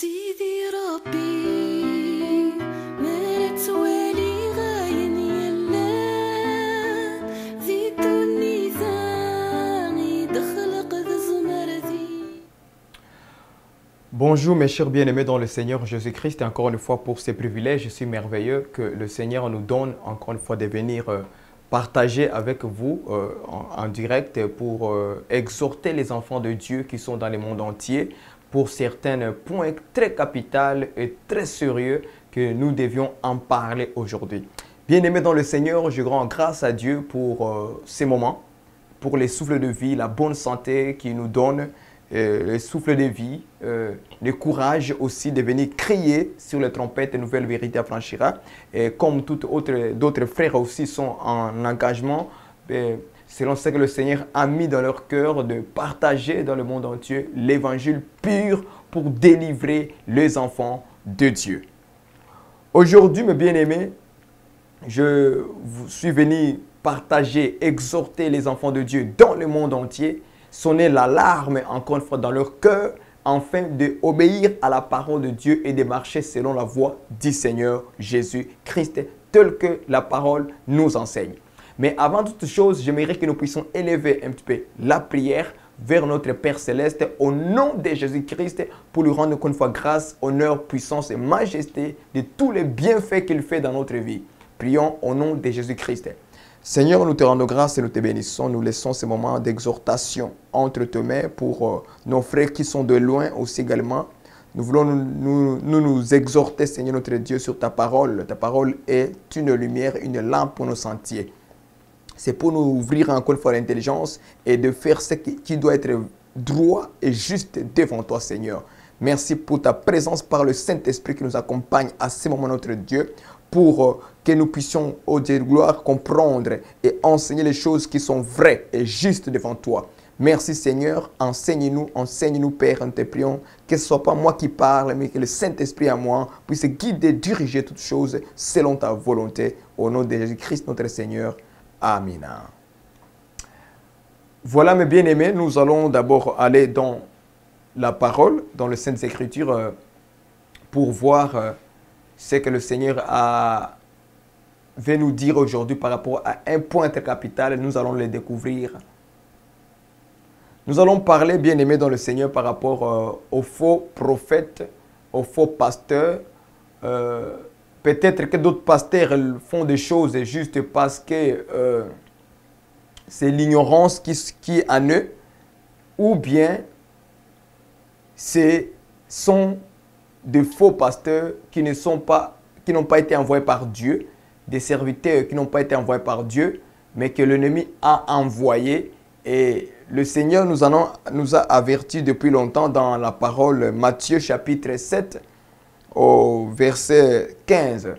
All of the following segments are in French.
سيدي ربي ما توالي غايني يلا زيد النيزاني دخلق ذا زمردي. Bonjour mes chers bien-aimés dans le Seigneur Jésus-Christ et encore une fois pour ces privilèges si merveilleux que le Seigneur nous donne encore une fois de venir partager avec vous en direct pour exhorter les enfants de Dieu qui sont dans le monde entier pour certains points très capitaux et très sérieux que nous devions en parler aujourd'hui. Bien-aimés dans le Seigneur, je rends grâce à Dieu pour ces moments, pour les souffles de vie, la bonne santé qu'il nous donne, le souffle de vie, le courage aussi de venir crier sur les trompettes, nouvelle vérité affranchira. Et comme d'autres frères aussi sont en engagement, selon ce que le Seigneur a mis dans leur cœur de partager dans le monde entier l'évangile pur pour délivrer les enfants de Dieu. Aujourd'hui, mes bien-aimés, je suis venu partager, exhorter les enfants de Dieu dans le monde entier, sonner l'alarme encore une fois dans leur cœur, afin d'obéir à la parole de Dieu et de marcher selon la voie du Seigneur Jésus-Christ, telle que la parole nous enseigne. Mais avant toute chose, j'aimerais que nous puissions élever un petit peu la prière vers notre Père Céleste au nom de Jésus-Christ pour lui rendre encore une fois grâce, honneur, puissance et majesté de tous les bienfaits qu'il fait dans notre vie. Prions au nom de Jésus-Christ. Seigneur, nous te rendons grâce et nous te bénissons. Nous laissons ces moments d'exhortation entre tes mains pour nos frères qui sont de loin aussi également. Nous voulons nous exhorter, Seigneur notre Dieu, sur ta parole. Ta parole est une lumière, une lampe pour nos sentiers. C'est pour nous ouvrir encore une fois l'intelligence et de faire ce qui doit être droit et juste devant toi, Seigneur. Merci pour ta présence par le Saint-Esprit qui nous accompagne à ce moment, notre Dieu, pour que nous puissions, au Dieu de gloire, comprendre et enseigner les choses qui sont vraies et justes devant toi. Merci Seigneur, enseigne-nous Père, nous te prions, que ce ne soit pas moi qui parle, mais que le Saint-Esprit à moi puisse guider, diriger toutes choses selon ta volonté. Au nom de Jésus-Christ notre Seigneur. Amen. Voilà mes bien-aimés, nous allons d'abord aller dans la parole, dans les Saintes Écritures, pour voir ce que le Seigneur veut nous dire aujourd'hui par rapport à un point très capital. Nous allons le découvrir. Nous allons parler, bien-aimés dans le Seigneur, par rapport aux faux prophètes, aux faux pasteurs. Peut-être que d'autres pasteurs font des choses juste parce que c'est l'ignorance qui est en eux, ou bien ce sont de faux pasteurs qui n'ont pas été envoyés par Dieu, des serviteurs qui n'ont pas été envoyés par Dieu, mais que l'ennemi a envoyés. Et le Seigneur nous a avertis depuis longtemps dans la parole Matthieu chapitre 7 au verset 15.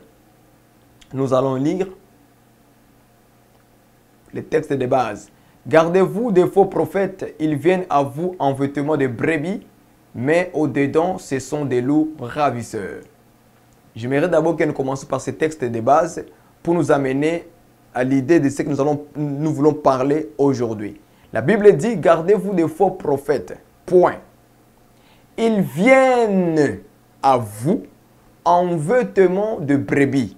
Nous allons lire le texte de base. Gardez-vous des faux prophètes, ils viennent à vous en vêtements de brebis, mais au-dedans, ce sont des loups ravisseurs. J'aimerais d'abord que nous commencions par ce texte de base pour nous amener à l'idée de ce que nous voulons parler aujourd'hui. La Bible dit, gardez-vous des faux prophètes. Point. Ils viennent à vous en vêtements de brebis.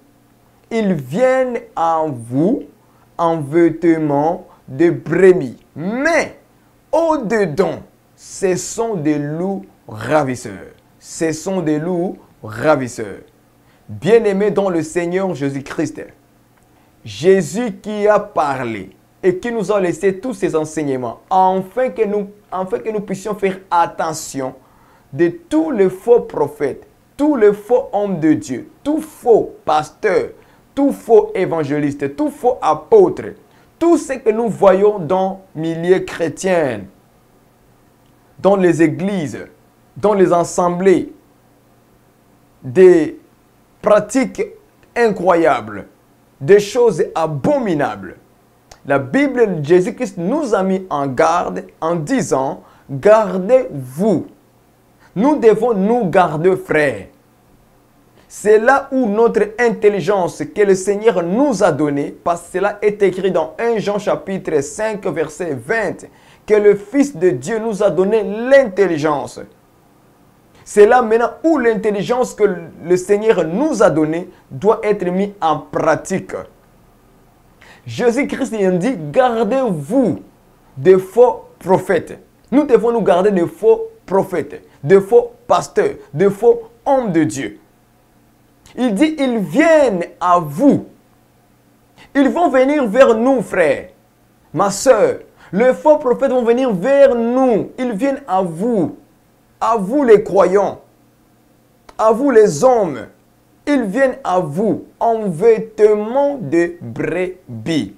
Ils viennent à vous en vêtements de brebis. Mais au-dedans, ce sont des loups ravisseurs. Ce sont des loups ravisseurs. Bien-aimés dans le Seigneur Jésus-Christ, Jésus qui a parlé et qui nous a laissé tous ces enseignements, afin que nous puissions faire attention de tous les faux prophètes, tous les faux hommes de Dieu, tout faux pasteur, tout faux évangéliste, tout faux apôtre, tout ce que nous voyons dans les milieux chrétiens, dans les églises, dans les assemblées, des pratiques incroyables, des choses abominables. La Bible de Jésus-Christ nous a mis en garde en disant, gardez-vous. Nous devons nous garder, frères. C'est là où notre intelligence que le Seigneur nous a donnée, parce que cela est écrit dans 1 Jean chapitre 5 verset 20, que le Fils de Dieu nous a donné l'intelligence. C'est là maintenant où l'intelligence que le Seigneur nous a donnée doit être mise en pratique. Jésus-Christ dit, gardez-vous des faux prophètes. Nous devons nous garder de faux prophètes, de faux pasteurs, de faux hommes de Dieu. Il dit, ils viennent à vous. Ils vont venir vers nous, frères, ma soeur. Les faux prophètes vont venir vers nous. Ils viennent à vous les croyants, à vous les hommes. Ils viennent à vous en vêtements de brebis.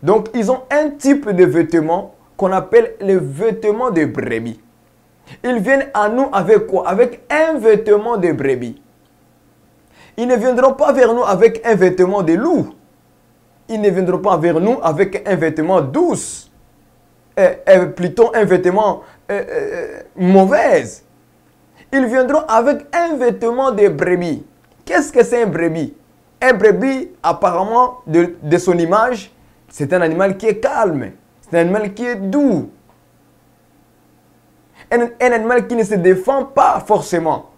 Donc, ils ont un type de vêtements qu'on appelle les vêtements de brebis. Ils viennent à nous avec quoi? Avec un vêtement de brebis. Ils ne viendront pas vers nous avec un vêtement de loup. Ils ne viendront pas vers nous avec un vêtement douce. Plutôt un vêtement mauvais. Ils viendront avec un vêtement de brebis. Qu'est-ce que c'est un brebis? Un brebis, apparemment, de son image, c'est un animal qui est calme. C'est un animal qui est doux. Un animal qui ne se défend pas forcément.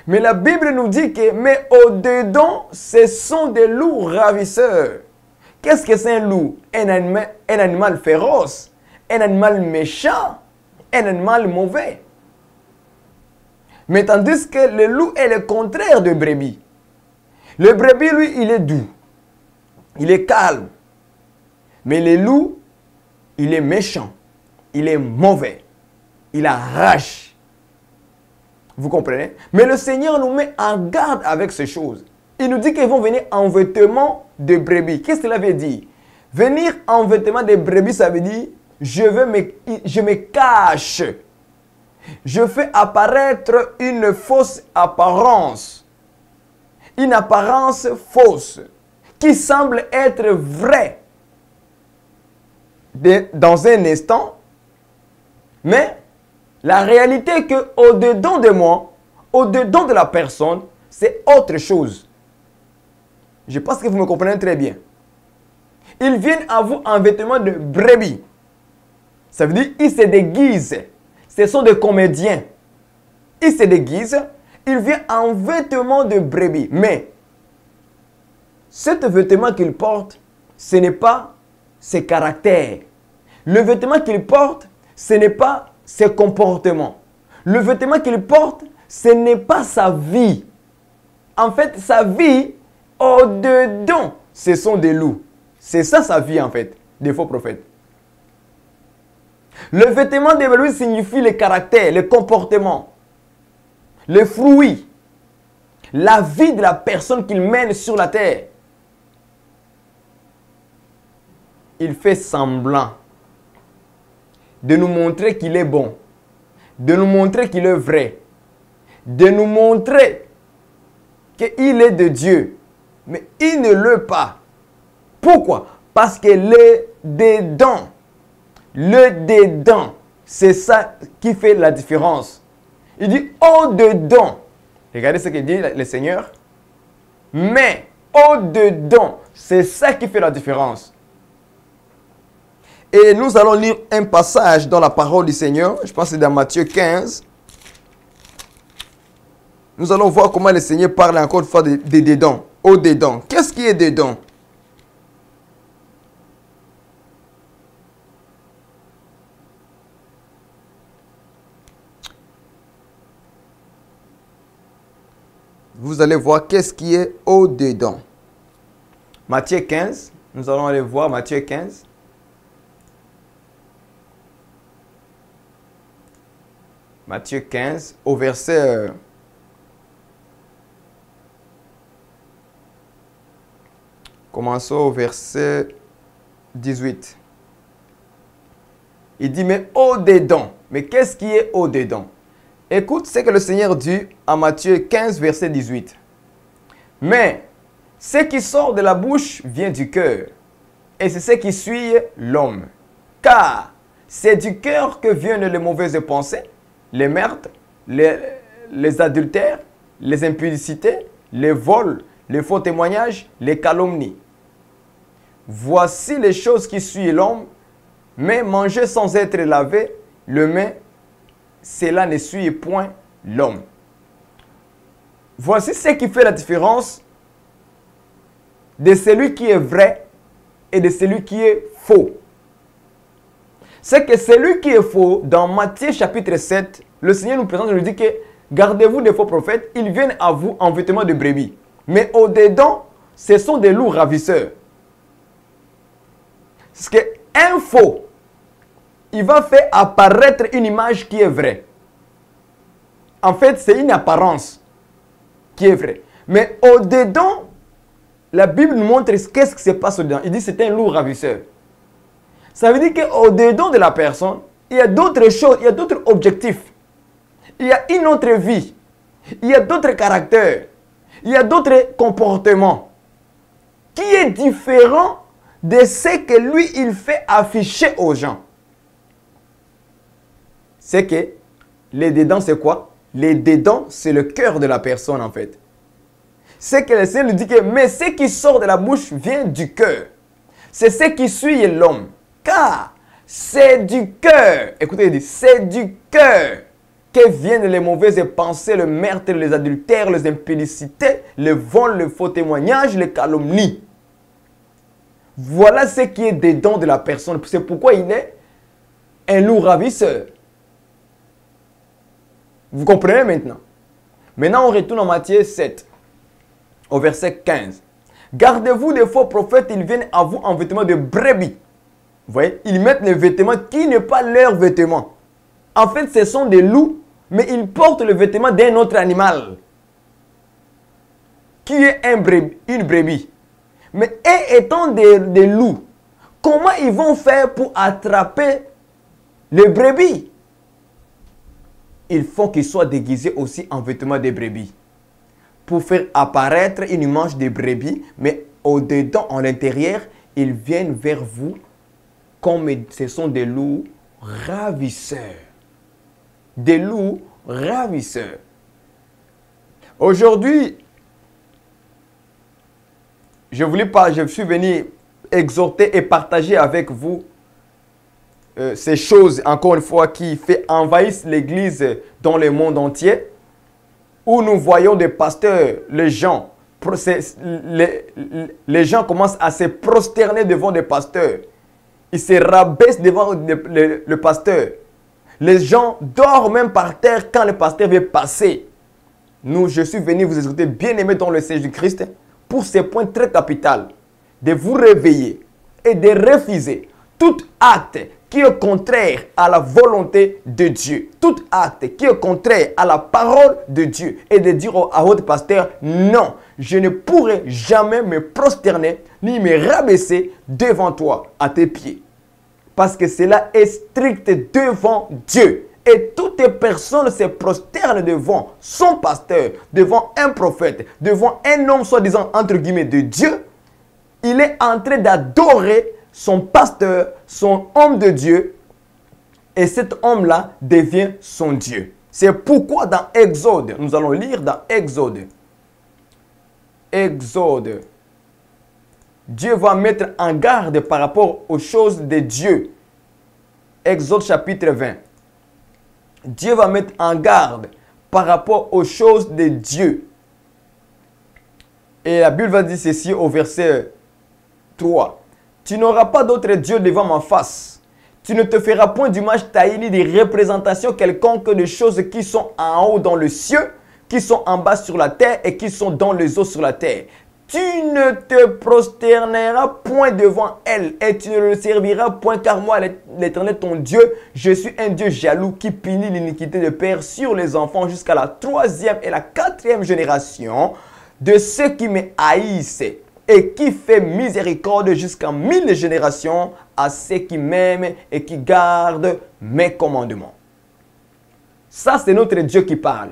Mais la Bible nous dit que, mais au-dedans, ce sont des loups ravisseurs. Qu'est-ce que c'est un loup? Un animal féroce, un animal méchant, un animal mauvais. Mais tandis que le loup est le contraire de brebis. Le brebis, lui, il est doux. Il est calme. Mais le loup, il est méchant. Il est mauvais. Il arrache. Vous comprenez? Mais le Seigneur nous met en garde avec ces choses. Il nous dit qu'ils vont venir en vêtements de brebis. Qu'est-ce que cela veut dire? Venir en vêtements de brebis, ça veut dire je me cache. Je fais apparaître une fausse apparence. Une apparence fausse qui semble être vraie dans un instant, mais la réalité est qu'au-dedans de moi, au-dedans de la personne, c'est autre chose. Je pense que vous me comprenez très bien. Ils viennent à vous en vêtements de brebis. Ça veut dire qu'ils se déguisent. Ce sont des comédiens. Ils se déguisent. Ils viennent en vêtements de brebis. Mais, ce vêtement qu'ils portent, ce n'est pas ses caractères. Le vêtement qu'ils portent, ce n'est pas ses comportements. Le vêtement qu'il porte, ce n'est pas sa vie. En fait, sa vie, au-dedans, ce sont des loups. C'est ça sa vie, en fait, des faux prophètes. Le vêtement de brebis signifie le caractère, le comportement, le fruit, la vie de la personne qu'il mène sur la terre. Il fait semblant de nous montrer qu'il est bon, de nous montrer qu'il est vrai, de nous montrer qu'il est de Dieu, mais il ne l'est pas. Pourquoi? Parce que le dedans, c'est ça qui fait la différence. Il dit au-dedans, regardez ce que dit le Seigneur, mais au-dedans, c'est ça qui fait la différence. Et nous allons lire un passage dans la parole du Seigneur. Je pense que c'est dans Matthieu 15. Nous allons voir comment le Seigneur parle encore une fois de dedans. Au dedans. Qu'est-ce qui est dedans? Vous allez voir qu'est-ce qui est au dedans. Matthieu 15. Nous allons aller voir Matthieu 15. Matthieu 15, au verset... Commençons au verset 18. Il dit, mais au-dedans. Mais qu'est-ce qui est au-dedans? Écoute ce que le Seigneur dit à Matthieu 15, verset 18. Mais ce qui sort de la bouche vient du cœur. Et c'est ce qui suit l'homme. Car c'est du cœur que viennent les mauvaises pensées, les meurtres, les adultères, les impudicités, les vols, les faux témoignages, les calomnies. Voici les choses qui suivent l'homme Mais manger sans être lavé, le main, cela ne suit point l'homme. Voici ce qui fait la différence de celui qui est vrai et de celui qui est faux. C'est que celui qui est faux, dans Matthieu chapitre 7, le Seigneur nous présente et nous dit que gardez-vous des faux prophètes, ils viennent à vous en vêtements de brebis. Mais au-dedans, ce sont des loups ravisseurs. Parce qu'un faux, il va faire apparaître une image qui est vraie. En fait, c'est une apparence qui est vraie. Mais au-dedans, la Bible nous montre qu'est-ce qui se passe au-dedans. Il dit que c'est un loup ravisseur. Ça veut dire qu'au-dedans de la personne, il y a d'autres choses, il y a d'autres objectifs. Il y a une autre vie. Il y a d'autres caractères. Il y a d'autres comportements qui est différent de ce que lui, il fait afficher aux gens. C'est que les dedans, c'est quoi? Les dedans, c'est le cœur de la personne en fait. C'est que le Seigneur nous dit que mais ce qui sort de la bouche vient du cœur. C'est ce qui suit l'homme. Car c'est du cœur. Écoutez, il dit, c'est du cœur que viennent les mauvaises pensées, le meurtre, les adultères, les impudicités, le vol, le faux témoignage, les calomnies. Voilà ce qui est dedans de la personne. C'est pourquoi il est un loup ravisseur. Vous comprenez maintenant? Maintenant, on retourne en Matthieu 7, au verset 15. Gardez-vous des faux prophètes, ils viennent à vous en vêtements de brebis. Vous voyez, ils mettent les vêtements qui n'est pas leurs vêtements. En fait, ce sont des loups, mais ils portent le vêtement d'un autre animal. Qui est une brebis. Mais étant des loups, comment ils vont faire pour attraper les brebis? Il faut qu'ils soient déguisés aussi en vêtements de brebis. Pour faire apparaître une image de brebis, mais au-dedans, en l'intérieur, ils viennent vers vous comme ce sont des loups ravisseurs. Des loups ravisseurs. Aujourd'hui, je suis venu exhorter et partager avec vous ces choses, encore une fois, qui envahissent l'Église dans le monde entier, où nous voyons des pasteurs, les gens commencent à se prosterner devant des pasteurs. Ils se rabaissent devant le pasteur. Les gens dorment même par terre quand le pasteur vient passer. Je suis venu vous exhorter, bien aimés dans le Seigneur du Christ, pour ces points très capitaux, de vous réveiller et de refuser tout acte qui est contraire à la volonté de Dieu. Tout acte qui est contraire à la parole de Dieu. Et de dire à votre pasteur, non, je ne pourrai jamais me prosterner ni me rabaisser devant toi, à tes pieds. Parce que cela est strict devant Dieu. Et toute personne se prosterne devant son pasteur, devant un prophète, devant un homme soi-disant entre guillemets de Dieu. Il est en train d'adorer son pasteur, son homme de Dieu, et cet homme-là devient son Dieu. C'est pourquoi dans Exode, nous allons lire dans Exode. Exode. Dieu va mettre en garde par rapport aux choses de Dieu. Exode chapitre 20. Dieu va mettre en garde par rapport aux choses de Dieu. Et la Bible va dire ceci au verset 3. Tu n'auras pas d'autre Dieu devant ma face. Tu ne te feras point d'image taillée ni de représentation quelconque de choses qui sont en haut dans le ciel, qui sont en bas sur la terre et qui sont dans les eaux sur la terre. Tu ne te prosterneras point devant elle et tu ne le serviras point car moi, l'Éternel ton Dieu, je suis un Dieu jaloux qui punit l'iniquité de père sur les enfants jusqu'à la 3e et la 4e génération de ceux qui me haïssent et qui fait miséricorde jusqu'à 1000 générations à ceux qui m'aiment et qui gardent mes commandements. Ça, c'est notre Dieu qui parle.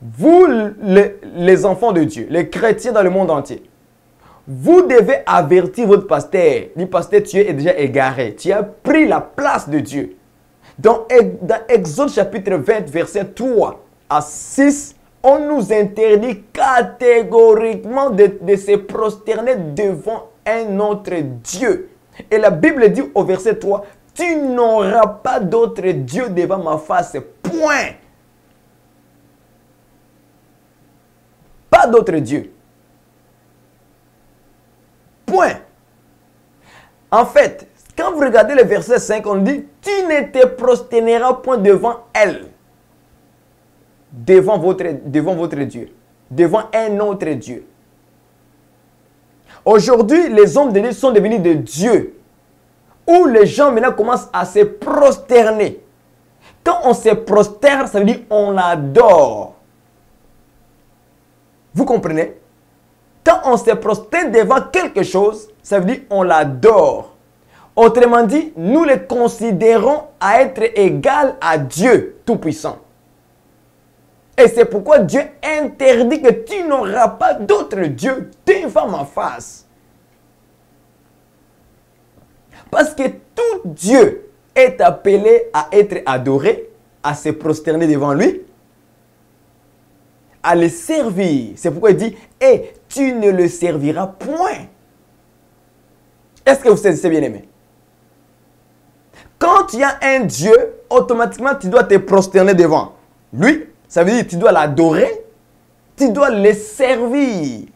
Vous, les enfants de Dieu, les chrétiens dans le monde entier, vous devez avertir votre pasteur. Dit pasteur, tu es déjà égaré. Tu as pris la place de Dieu. Dans Exode chapitre 20, verset 3 à 6, on nous interdit catégoriquement de se prosterner devant un autre Dieu. Et la Bible dit au verset 3, « Tu n'auras pas d'autre Dieu devant ma face. » Point. Pas d'autre Dieu. Point. En fait, quand vous regardez le verset 5, on dit, « Tu ne te prosterneras point devant elle. » Devant votre Dieu. Devant un autre Dieu. Aujourd'hui, les hommes de Dieu sont devenus des dieux. Où les gens maintenant commencent à se prosterner. Quand on se prosterne, ça veut dire on adore. Vous comprenez? Quand on se prosterne devant quelque chose, ça veut dire on l'adore. Autrement dit, nous les considérons à être égal à Dieu Tout-Puissant. Et c'est pourquoi Dieu interdit que tu n'auras pas d'autre Dieu devant ma face. Parce que tout Dieu est appelé à être adoré, à se prosterner devant lui, à le servir. C'est pourquoi il dit, et tu ne le serviras point. Est-ce que vous saisissez bien aimé? Quand il y a un Dieu, automatiquement tu dois te prosterner devant lui. Ça veut dire que tu dois l'adorer, tu dois le servir.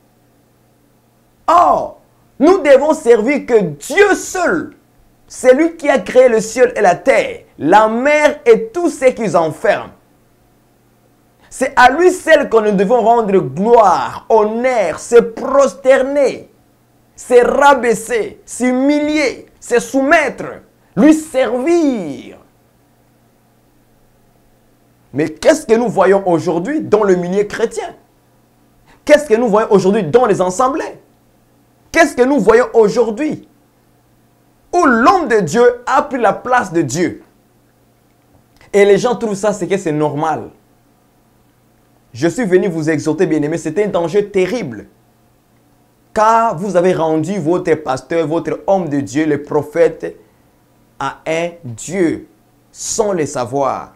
Or, nous devons servir que Dieu seul. C'est lui qui a créé le ciel et la terre, la mer et tout ce qu'ils enferment. C'est à lui seul que nous devons rendre gloire, honneur, se prosterner, se rabaisser, s'humilier, se soumettre, lui servir. Mais qu'est-ce que nous voyons aujourd'hui dans le milieu chrétien? Qu'est-ce que nous voyons aujourd'hui dans les assemblées? Qu'est-ce que nous voyons aujourd'hui? Où l'homme de Dieu a pris la place de Dieu. Et les gens trouvent ça, c'est que c'est normal. Je suis venu vous exhorter, bien-aimés, c'est un danger terrible. Car vous avez rendu votre pasteur, votre homme de Dieu, le prophète, à un Dieu, sans le savoir.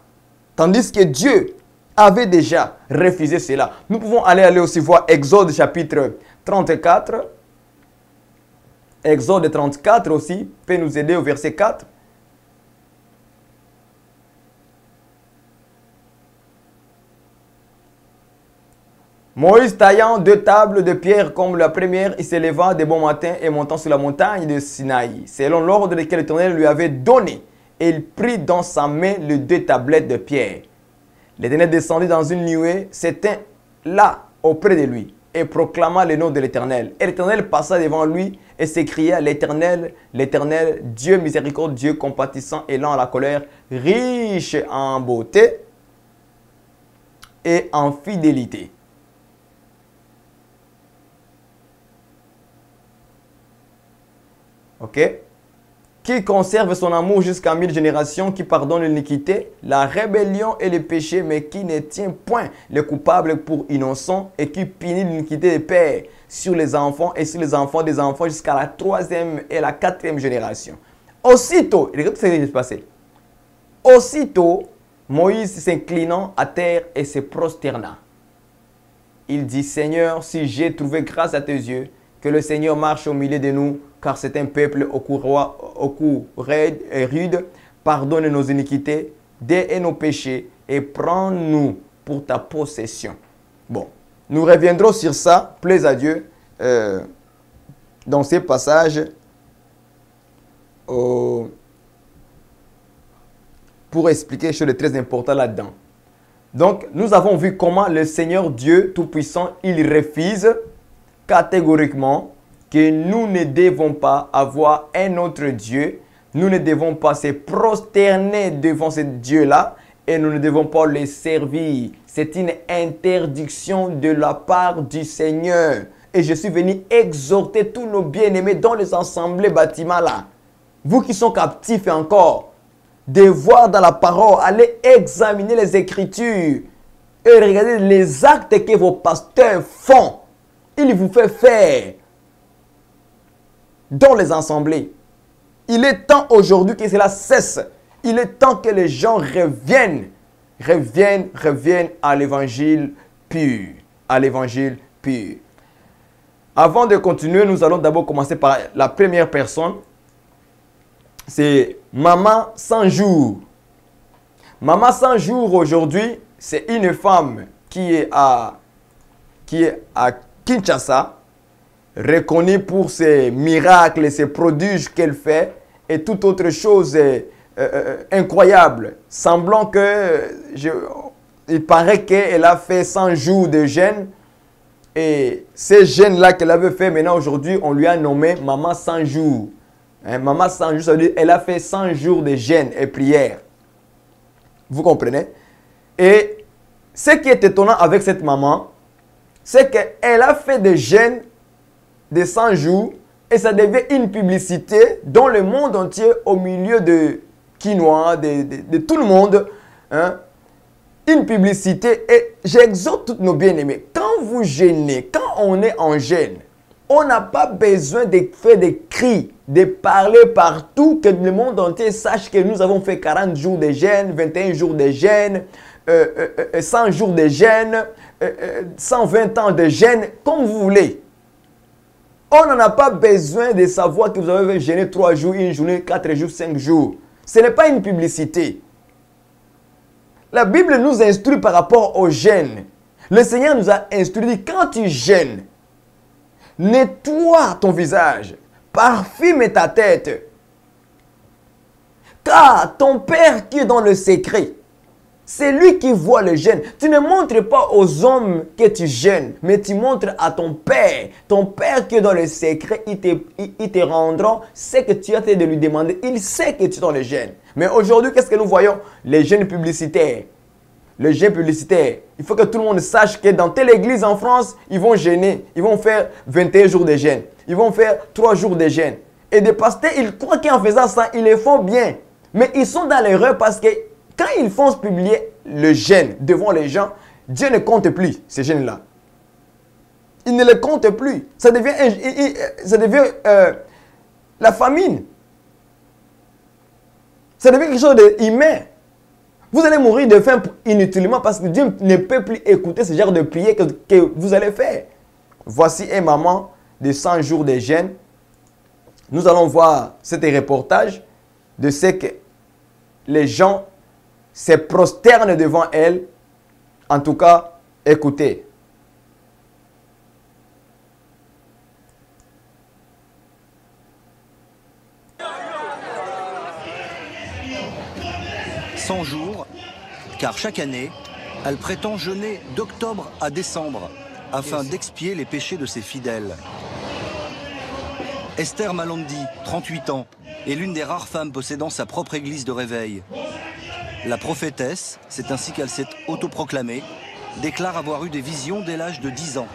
Tandis que Dieu avait déjà refusé cela. Nous pouvons aller aussi voir Exode chapitre 34. Exode 34 aussi peut nous aider au verset 4. Moïse taillant 2 tables de pierre comme la première, il s'éleva de bon matin et montant sur la montagne de Sinaï, selon l'ordre que l'Éternel lui avait donné. Et il prit dans sa main les 2 tablettes de pierre. L'Éternel descendit dans une nuée, s'éteint là auprès de lui et proclama le nom de l'Éternel. Et l'Éternel passa devant lui et s'écria, l'Éternel, l'Éternel, Dieu miséricordieux, Dieu compatissant et lent à la colère, riche en beauté et en fidélité. Ok? Qui conserve son amour jusqu'à 1000 générations, qui pardonne l'iniquité, la rébellion et le péché, mais qui ne tient point les coupables pour innocents et qui punit l'iniquité des pères sur les enfants et sur les enfants des enfants jusqu'à la 3e et la 4e génération. Aussitôt, regardez ce qui s'est passé. Aussitôt, Moïse s'inclinant à terre et se prosterna. Il dit, Seigneur, si j'ai trouvé grâce à tes yeux, que le Seigneur marche au milieu de nous, car c'est un peuple au cou raide et rude. Pardonne nos iniquités, et nos péchés, et prends-nous pour ta possession. Bon, nous reviendrons sur ça, plaise à Dieu, dans ces passages, pour expliquer quelque chose de très important là-dedans. Donc, nous avons vu comment le Seigneur Dieu Tout-Puissant, il refuse catégoriquement que nous ne devons pas avoir un autre Dieu. Nous ne devons pas se prosterner devant ce Dieu-là et nous ne devons pas le servir. C'est une interdiction de la part du Seigneur. Et je suis venu exhorter tous nos bien-aimés dans les assemblées bâtiments là. Vous qui sont captifs encore, de voir dans la parole, aller examiner les Écritures et regarder les actes que vos pasteurs font. Il vous fait faire dans les assemblées. Il est temps aujourd'hui que cela cesse. Il est temps que les gens reviennent à l'évangile pur. À l'évangile pur. Avant de continuer, nous allons d'abord commencer par la première personne. c'est Maman 100 jours. Maman 100 jours aujourd'hui, c'est une femme qui est à Kinshasa, reconnue pour ses miracles et ses prodiges qu'elle fait et toute autre chose incroyable. Semblant que, il paraît qu'elle a fait 100 jours de jeûne et ces jeûnes-là qu'elle avait fait, maintenant aujourd'hui, on lui a nommé Maman 100 jours. Hein, Maman 100 jours, ça veut dire qu'elle a fait 100 jours de jeûne et prière. Vous comprenez? Et ce qui est étonnant avec cette maman, c'est qu'elle a fait des jeûnes de 100 jours et ça devient une publicité dans le monde entier au milieu de Quinois, de tout le monde. Hein? Une publicité et j'exhorte tous nos bien-aimés. Quand vous jeûnez, quand on est en jeûne, on n'a pas besoin de faire des cris, de parler partout, que le monde entier sache que nous avons fait 40 jours de jeûne, 21 jours de jeûne, 100 jours de jeûne, 120 ans de jeûne, comme vous voulez. On n'en a pas besoin de savoir que vous avez jeûné 3 jours, 1 journée, 4 jours, 5 jours. Ce n'est pas une publicité. La Bible nous instruit par rapport au jeûne. Le Seigneur nous a instruit, quand tu jeûnes, nettoie ton visage, parfume ta tête. Car ton Père qui est dans le secret, c'est lui qui voit le jeûne. Tu ne montres pas aux hommes que tu jeûnes, mais tu montres à ton Père. Ton Père qui est dans le secret, il te rendra ce que tu as fait de lui demander. Il sait que tu es dans le jeûne. Mais aujourd'hui, qu'est-ce que nous voyons? Les jeûnes publicitaires. Le jeûne publicitaire. Il faut que tout le monde sache que dans telle église en France, ils vont jeûner. Ils vont faire 21 jours de jeûne. Ils vont faire 3 jours de jeûne. Et des pasteurs, ils croient qu'en faisant ça, ils le font bien. Mais ils sont dans l'erreur parce que quand ils font publier le jeûne devant les gens, Dieu ne compte plus ces jeûnes-là. Il ne les compte plus. Ça devient la famine. Ça devient quelque chose d'humain. Vous allez mourir de faim inutilement parce que Dieu ne peut plus écouter ce genre de prière que vous allez faire. Voici un moment de 100 jours de jeûne. Nous allons voir cet reportage de ce que les gens se prosternent devant elle. En tout cas, écoutez. « 100 jours, car chaque année, elle prétend jeûner d'octobre à décembre afin d'expier les péchés de ses fidèles. Esther Malandi, 38 ans, est l'une des rares femmes possédant sa propre église de réveil. La prophétesse, c'est ainsi qu'elle s'est autoproclamée, déclare avoir eu des visions dès l'âge de 10 ans.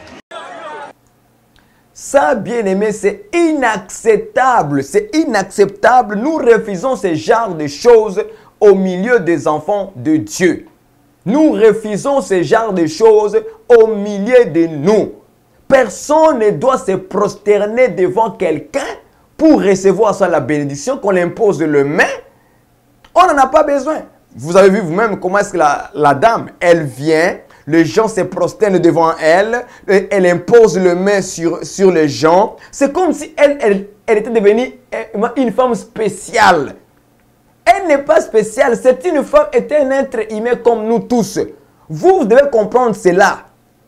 Ça, bien-aimé, c'est inacceptable. C'est inacceptable. Nous refusons ce genre de choses au milieu des enfants de Dieu. Nous refusons ce genre de choses au milieu de nous. Personne ne doit se prosterner devant quelqu'un pour recevoir ça, la bénédiction qu'on impose le main. On n'en a pas besoin. Vous avez vu vous-même comment est-ce que la dame, elle vient, les gens se prosternent devant elle, elle impose le main sur les gens. C'est comme si elle était devenue une femme spéciale. Elle n'est pas spéciale, c'est une femme, est un être humain comme nous tous. Vous devez comprendre cela.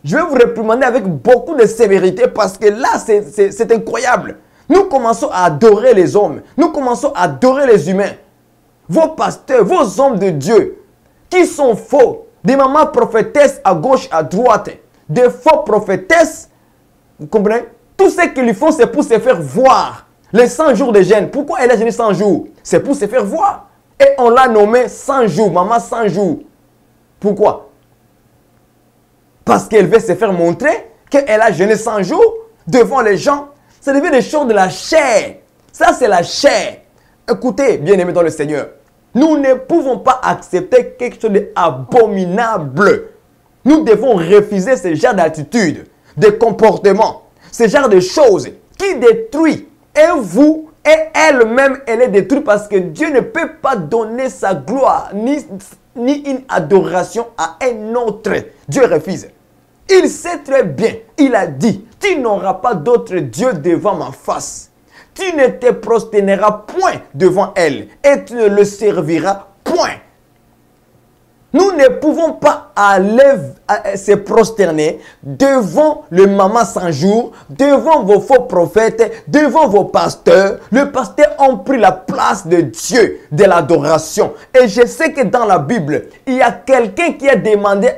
Je vais vous réprimander avec beaucoup de sévérité parce que là, c'est incroyable. Nous commençons à adorer les hommes. Nous commençons à adorer les humains. Vos pasteurs, vos hommes de Dieu, qui sont faux. Des mamans prophétesses à gauche, à droite. Des faux prophétesses. Vous comprenez? Tout ce qu'ils font, c'est pour se faire voir. Les 100 jours de jeûne. Pourquoi elle a jeûné 100 jours? C'est pour se faire voir. Et on l'a nommé 100 jours. Maman 100 jours. Pourquoi? Parce qu'elle veut se faire montrer qu'elle a jeûné 100 jours devant les gens. Ça devient des choses de la chair. Ça, c'est la chair. Écoutez, bien-aimés dans le Seigneur. Nous ne pouvons pas accepter quelque chose d'abominable. Nous devons refuser ce genre d'attitude, de comportement, ce genre de choses qui détruit. Et vous, et elle-même, elle est détruite parce que Dieu ne peut pas donner sa gloire ni une adoration à un autre. Dieu refuse. Il sait très bien, il a dit, tu n'auras pas d'autre Dieu devant ma face. tu ne te prosterneras point devant elle et tu ne le serviras point. Nous ne pouvons pas aller se prosterner devant le maman sans jour, devant vos faux prophètes, devant vos pasteurs. Les pasteurs ont pris la place de Dieu, de l'adoration. Et je sais que dans la Bible, il y a quelqu'un qui a demandé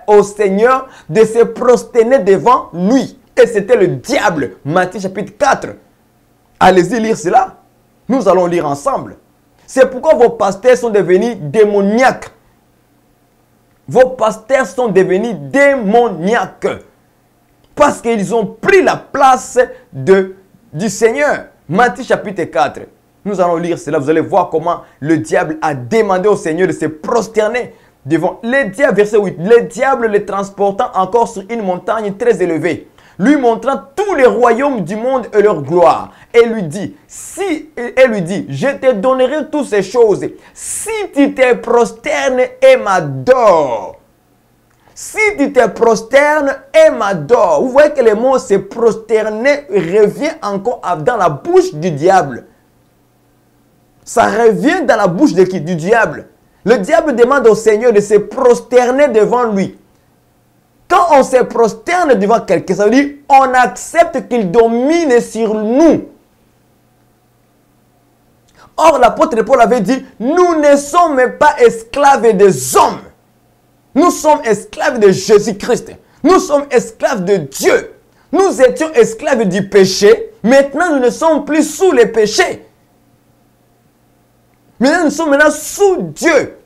au Seigneur de se prosterner devant lui. Et c'était le diable. Matthieu chapitre 4. Allez-y lire cela. Nous allons lire ensemble. C'est pourquoi vos pasteurs sont devenus démoniaques. Vos pasteurs sont devenus démoniaques parce qu'ils ont pris la place du Seigneur. Matthieu chapitre 4. Nous allons lire cela. Vous allez voir comment le diable a demandé au Seigneur de se prosterner devant. Le diable, verset 8. Le diable les transportant encore sur une montagne très élevée, lui montrant tous les royaumes du monde et leur gloire. Et lui dit, je te donnerai toutes ces choses si tu te prosternes et m'adores. Si tu te prosternes et m'adores. Vous voyez que le mot se prosterner revient encore dans la bouche du diable. Ça revient dans la bouche de qui? Du diable. Le diable demande au Seigneur de se prosterner devant lui. Quand on se prosterne devant quelqu'un, ça veut dire on accepte qu'il domine sur nous. Or, l'apôtre Paul avait dit, nous ne sommes pas esclaves des hommes. Nous sommes esclaves de Jésus-Christ. Nous sommes esclaves de Dieu. Nous étions esclaves du péché. Maintenant, nous ne sommes plus sous le péché. Maintenant, nous sommes sous Dieu.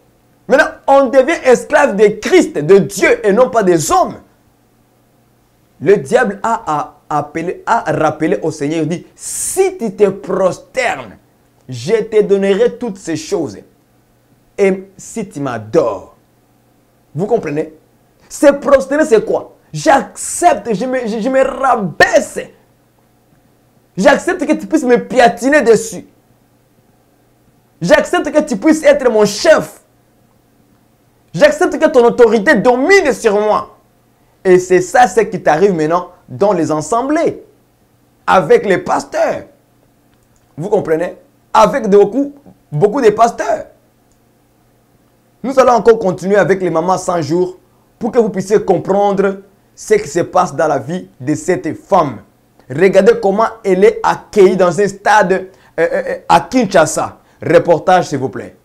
Maintenant, on devient esclave de Christ, de Dieu et non pas des hommes. Le diable a rappelé au Seigneur, il dit, si tu te prosternes, je te donnerai toutes ces choses. Et si tu m'adores, vous comprenez? Se prosterner, c'est quoi? J'accepte, je me rabaisse. J'accepte que tu puisses me piétiner dessus. J'accepte que tu puisses être mon chef. J'accepte que ton autorité domine sur moi. Et c'est ça ce qui t'arrive maintenant dans les assemblées. Avec les pasteurs. Vous comprenez? Avec beaucoup de pasteurs. Nous allons encore continuer avec les mamans 100 jours pour que vous puissiez comprendre ce qui se passe dans la vie de cette femme. Regardez comment elle est accueillie dans un stade à Kinshasa. Reportage s'il vous plaît.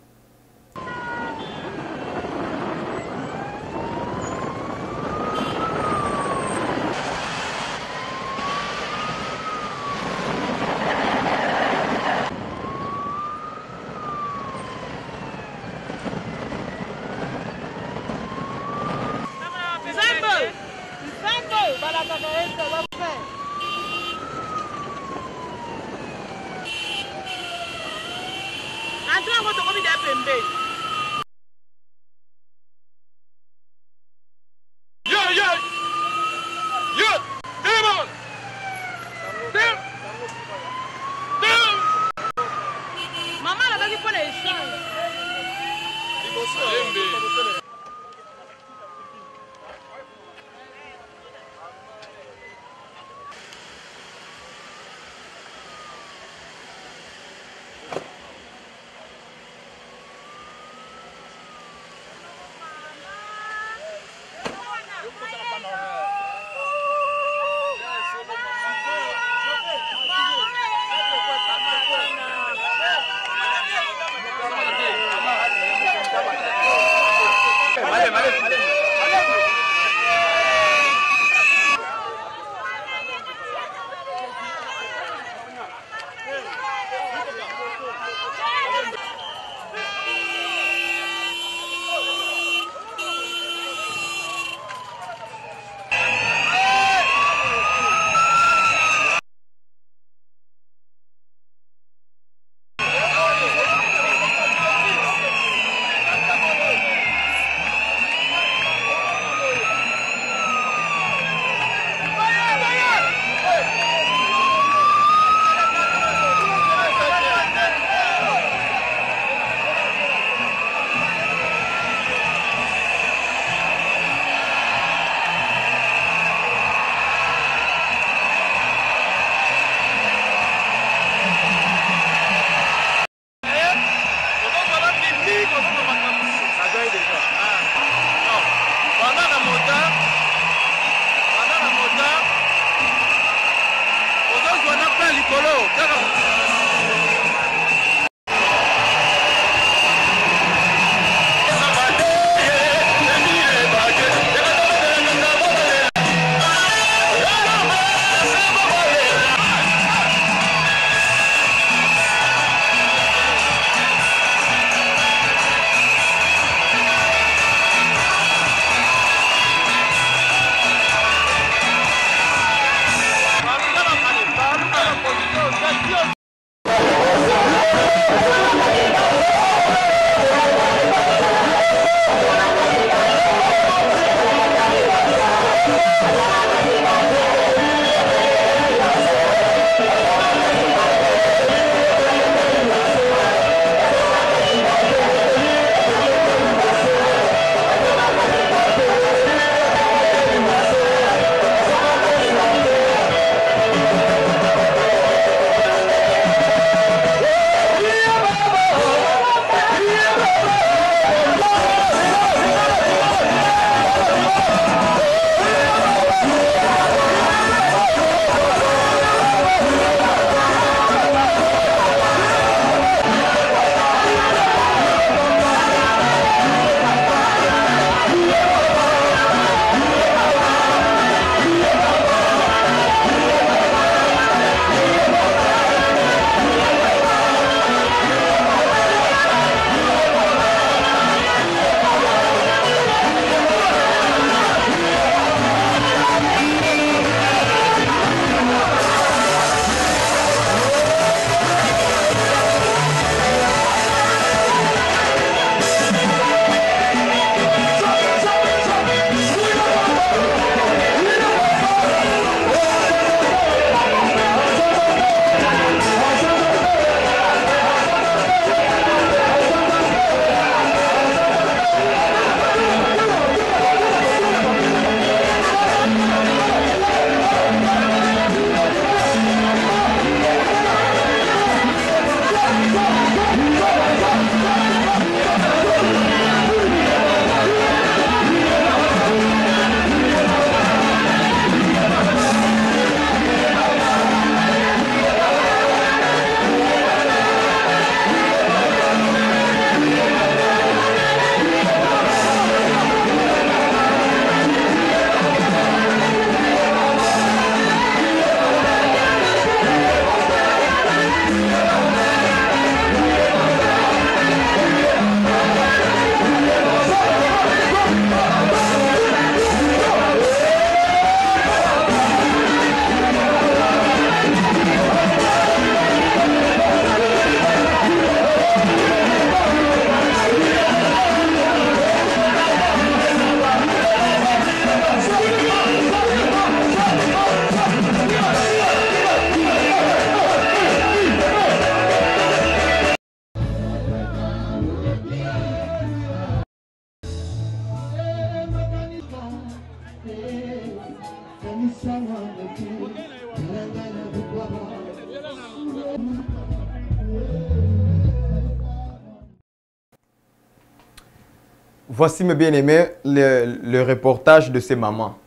Voici mes bien-aimés, le reportage de ces mamans.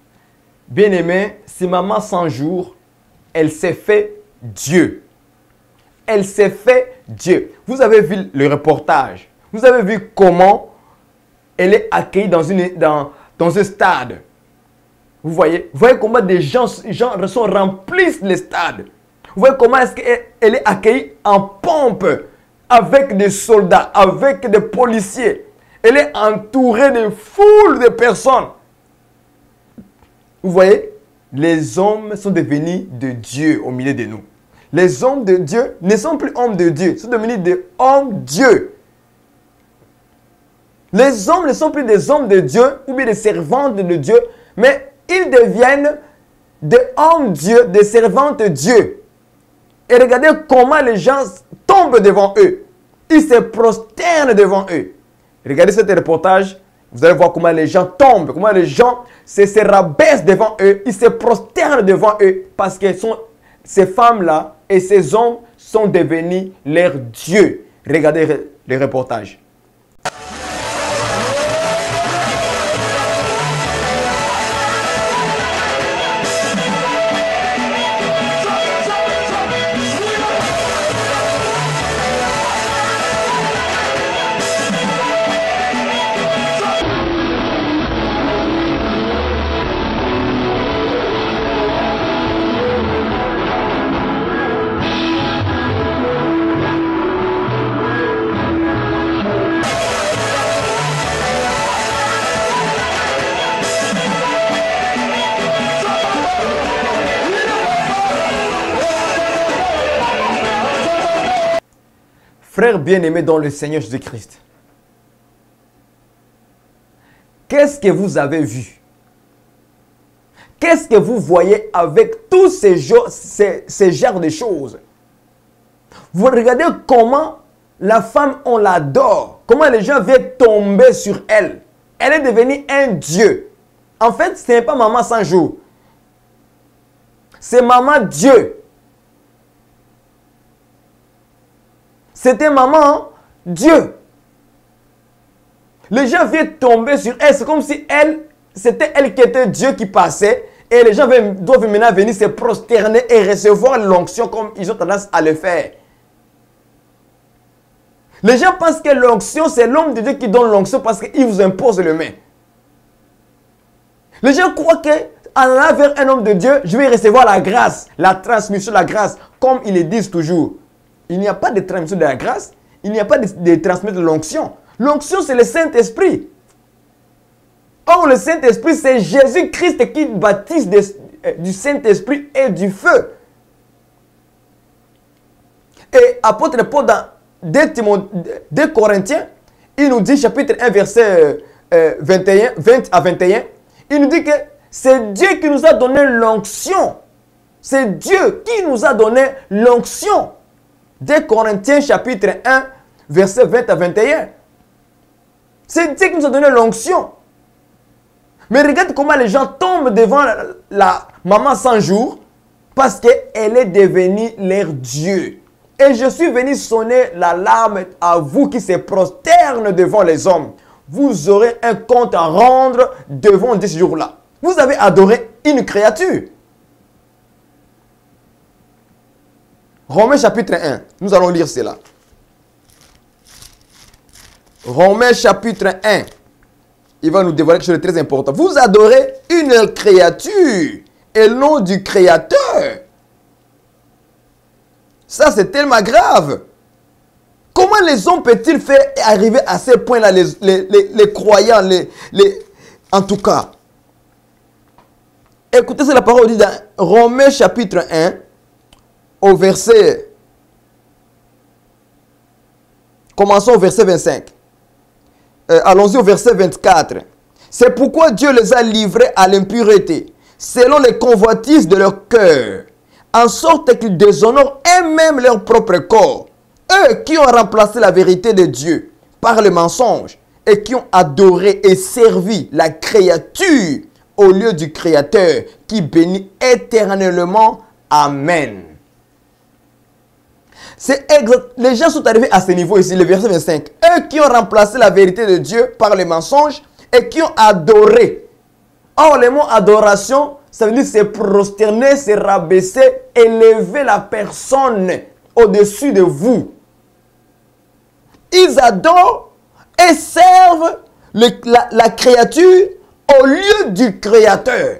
Bien-aimés, ces mamans 100 jours, elle s'est fait Dieu. Elle s'est fait Dieu. Vous avez vu le reportage. Vous avez vu comment elle est accueillie dans un stade. Vous voyez comment des gens sont remplissent les stades. Vous voyez comment est-ce qu'elle est accueillie en pompe avec des soldats, avec des policiers. Elle est entourée de foules de personnes. Vous voyez, les hommes sont devenus de Dieu au milieu de nous. Les hommes de Dieu ne sont plus hommes de Dieu, ils sont devenus des hommes Dieu. Les hommes ne sont plus des hommes de Dieu ou bien des servantes de Dieu, mais ils deviennent des hommes Dieu, des servantes Dieu. Et regardez comment les gens tombent devant eux. Ils se prosternent devant eux. Regardez ce reportage, vous allez voir comment les gens tombent, comment les gens se rabaissent devant eux, ils se prosternent devant eux parce que ces femmes-là et ces hommes sont devenus leurs dieux. Regardez le reportage. Frères bien-aimés dans le Seigneur Jésus-Christ, qu'est-ce que vous avez vu? Qu'est-ce que vous voyez avec tous ces genres de choses? Vous regardez comment la femme, on l'adore. Comment les gens viennent tomber sur elle. Elle est devenue un Dieu. En fait, ce n'est pas maman sans jour. C'est maman Dieu. C'était maman Dieu. Les gens viennent tomber sur elle. C'est comme si c'était elle qui était Dieu qui passait. Et les gens doivent maintenant venir se prosterner et recevoir l'onction comme ils ont tendance à le faire. Les gens pensent que l'onction, c'est l'homme de Dieu qui donne l'onction parce qu'il vous impose le main. Les gens croient qu'en allant vers un homme de Dieu, je vais recevoir la grâce, la transmission de la grâce, comme ils le disent toujours. Il n'y a pas de transmission de la grâce, il n'y a pas de transmission de l'onction. L'onction, c'est le Saint-Esprit. Or, le Saint-Esprit, c'est Jésus-Christ qui baptise du Saint-Esprit et du feu. Et apôtre Paul, dans 2 Corinthiens, il nous dit, chapitre 1, verset 20 à 21, il nous dit que c'est Dieu qui nous a donné l'onction. C'est Dieu qui nous a donné l'onction. 2 Corinthiens, chapitre 1, verset 20 à 21. C'est Dieu qui nous a donné l'onction. Mais regarde comment les gens tombent devant la maman sans jour parce qu'elle est devenue leur Dieu. Et je suis venu sonner l'alarme à vous qui se prosternent devant les hommes. Vous aurez un compte à rendre devant Dieu ce jour-là. Vous avez adoré une créature. Romains chapitre 1. Nous allons lire cela. Romains chapitre 1. Il va nous dévoiler quelque chose de très important. Vous adorez une créature et non du Créateur. Ça, c'est tellement grave. Comment les hommes peuvent-ils faire arriver à ce point-là, les croyants, en tout cas. Écoutez ce que la parole dit dans Romains chapitre 1, au verset... Commençons au verset 25. Allons-y au verset 24. C'est pourquoi Dieu les a livrés à l'impureté, selon les convoitises de leur cœur, en sorte qu'ils déshonorent eux-mêmes leur propre corps. Eux qui ont remplacé la vérité de Dieu par le mensonge et qui ont adoré et servi la créature au lieu du Créateur qui bénit éternellement. Amen. Les gens sont arrivés à ce niveau ici, le verset 25. Eux qui ont remplacé la vérité de Dieu par le mensonge et qui ont adoré. Or, le mot adoration, ça veut dire se prosterner, se rabaisser, élever la personne au-dessus de vous. Ils adorent et servent la créature au lieu du Créateur.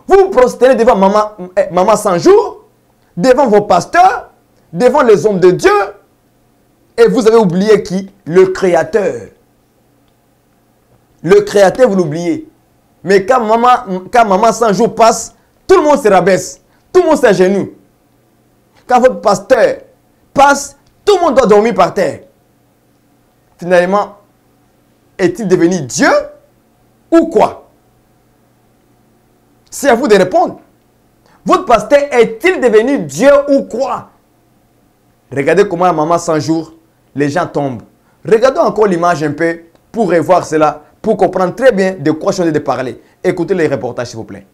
Vous vous prosternez devant maman sans jour, devant vos pasteurs, devant les hommes de Dieu, et vous avez oublié qui? Le Créateur. Le Créateur, vous l'oubliez. Mais quand maman sans jour passe, tout le monde se rabaisse. Tout le monde s'agenouille. Quand votre pasteur passe, tout le monde doit dormir par terre. Finalement, est-il devenu Dieu ou quoi? C'est à vous de répondre. Votre pasteur est-il devenu Dieu ou quoi? Regardez comment la maman sans jour, les gens tombent. Regardons encore l'image un peu pour revoir cela, pour comprendre très bien de quoi je suis en train de parler. Écoutez les reportages s'il vous plaît.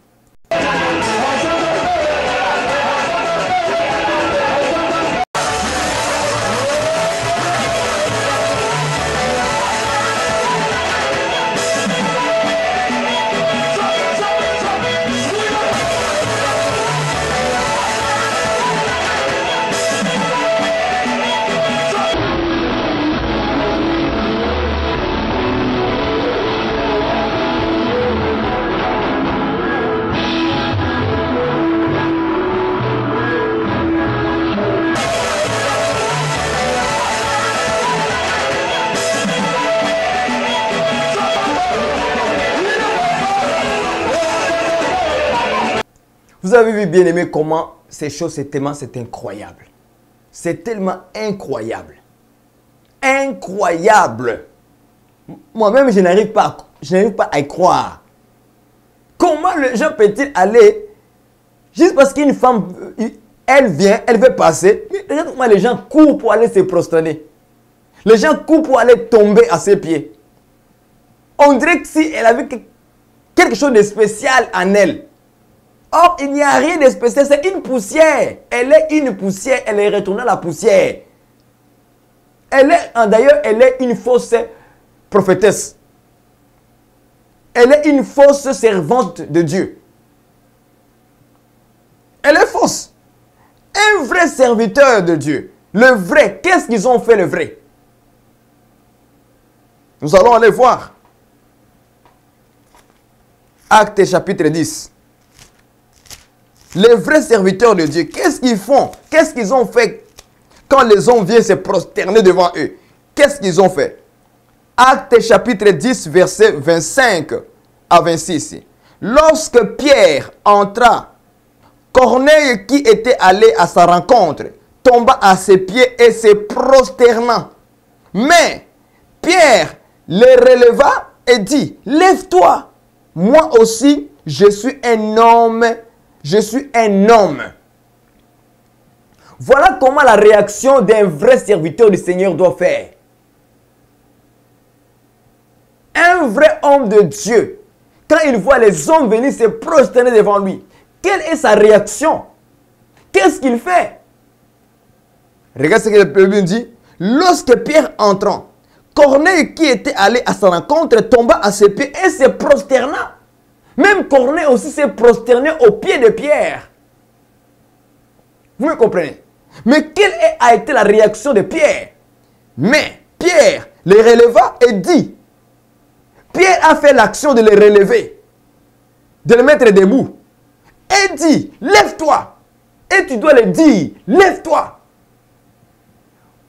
Vous avez vu, bien aimé, comment ces choses, c'est incroyable. C'est tellement incroyable. incroyable. Moi-même, je n'arrive pas à y croire. Comment les gens peuvent-ils aller, juste parce qu'une femme, elle vient, elle veut passer, regarde comment les gens courent pour aller se prosterner. Les gens courent pour aller tomber à ses pieds. On dirait que si elle avait quelque chose de spécial en elle. Or, il n'y a rien de spécial, c'est une poussière. Elle est une poussière, elle est retournée à la poussière. D'ailleurs, elle est une fausse prophétesse. Elle est une fausse servante de Dieu. Elle est fausse. Un vrai serviteur de Dieu. Le vrai, qu'est-ce qu'ils ont fait le vrai? Nous allons aller voir. Actes chapitre 10. Les vrais serviteurs de Dieu, qu'est-ce qu'ils font? Qu'est-ce qu'ils ont fait quand les hommes viennent se prosterner devant eux? Qu'est-ce qu'ils ont fait? Actes chapitre 10, verset 25 à 26. Lorsque Pierre entra, Corneille, qui était allé à sa rencontre, tomba à ses pieds et se prosterna. Mais Pierre les releva et dit, lève-toi, moi aussi je suis un homme. Je suis un homme. Voilà comment la réaction d'un vrai serviteur du Seigneur doit faire. Un vrai homme de Dieu, quand il voit les hommes venir se prosterner devant lui, quelle est sa réaction? Qu'est-ce qu'il fait? Regarde ce que le Bible dit. Lorsque Pierre entrant, Corneille, qui était allé à sa rencontre, tomba à ses pieds et se prosterna. Même Corneille aussi s'est prosterné aux pieds de Pierre. Vous me comprenez? Mais quelle a été la réaction de Pierre? Mais Pierre les releva et dit, Pierre a fait l'action de les relever, de les mettre debout. Et dit, lève-toi. Et tu dois le dire, lève-toi.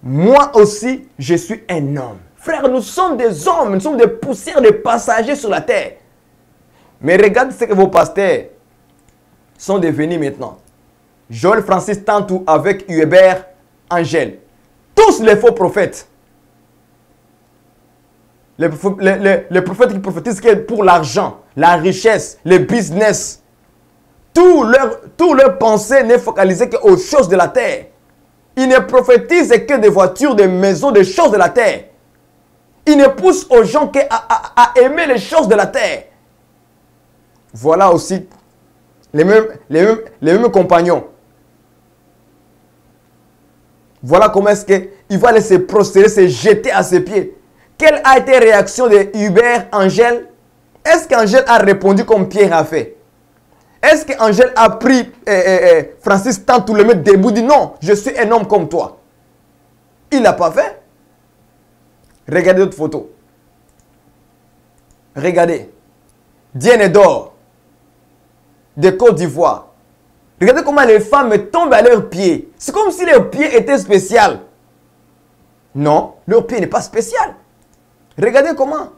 Moi aussi, je suis un homme. Frère, nous sommes des hommes, nous sommes des poussières de passagers sur la terre. Mais regarde ce que vos pasteurs sont devenus maintenant. Joël Francis Tantou avec Hubert Angèle. Tous les faux prophètes. Les prophètes qui prophétisent pour l'argent, la richesse, le business. Tout leur pensée n'est focalisée qu'aux choses de la terre. Ils ne prophétisent que des voitures, des maisons, des choses de la terre. Ils ne poussent aux gens qu'à aimer les choses de la terre. Voilà aussi les mêmes compagnons. Voilà comment est-ce qu'il va aller se prosterner, se jeter à ses pieds. Quelle a été la réaction de Hubert Angèle? Est-ce qu'Angèle a répondu comme Pierre a fait? Est-ce qu'Angèle a pris Francis Tantou, le mettre debout, dit non, je suis un homme comme toi? Il n'a pas fait. Regardez d'autres photos. Regardez. Diane d'or de Côte d'Ivoire. Regardez comment les femmes tombent à leurs pieds. C'est comme si leurs pieds étaient spéciaux. Non, leur pied n'est pas spécial. Regardez comment.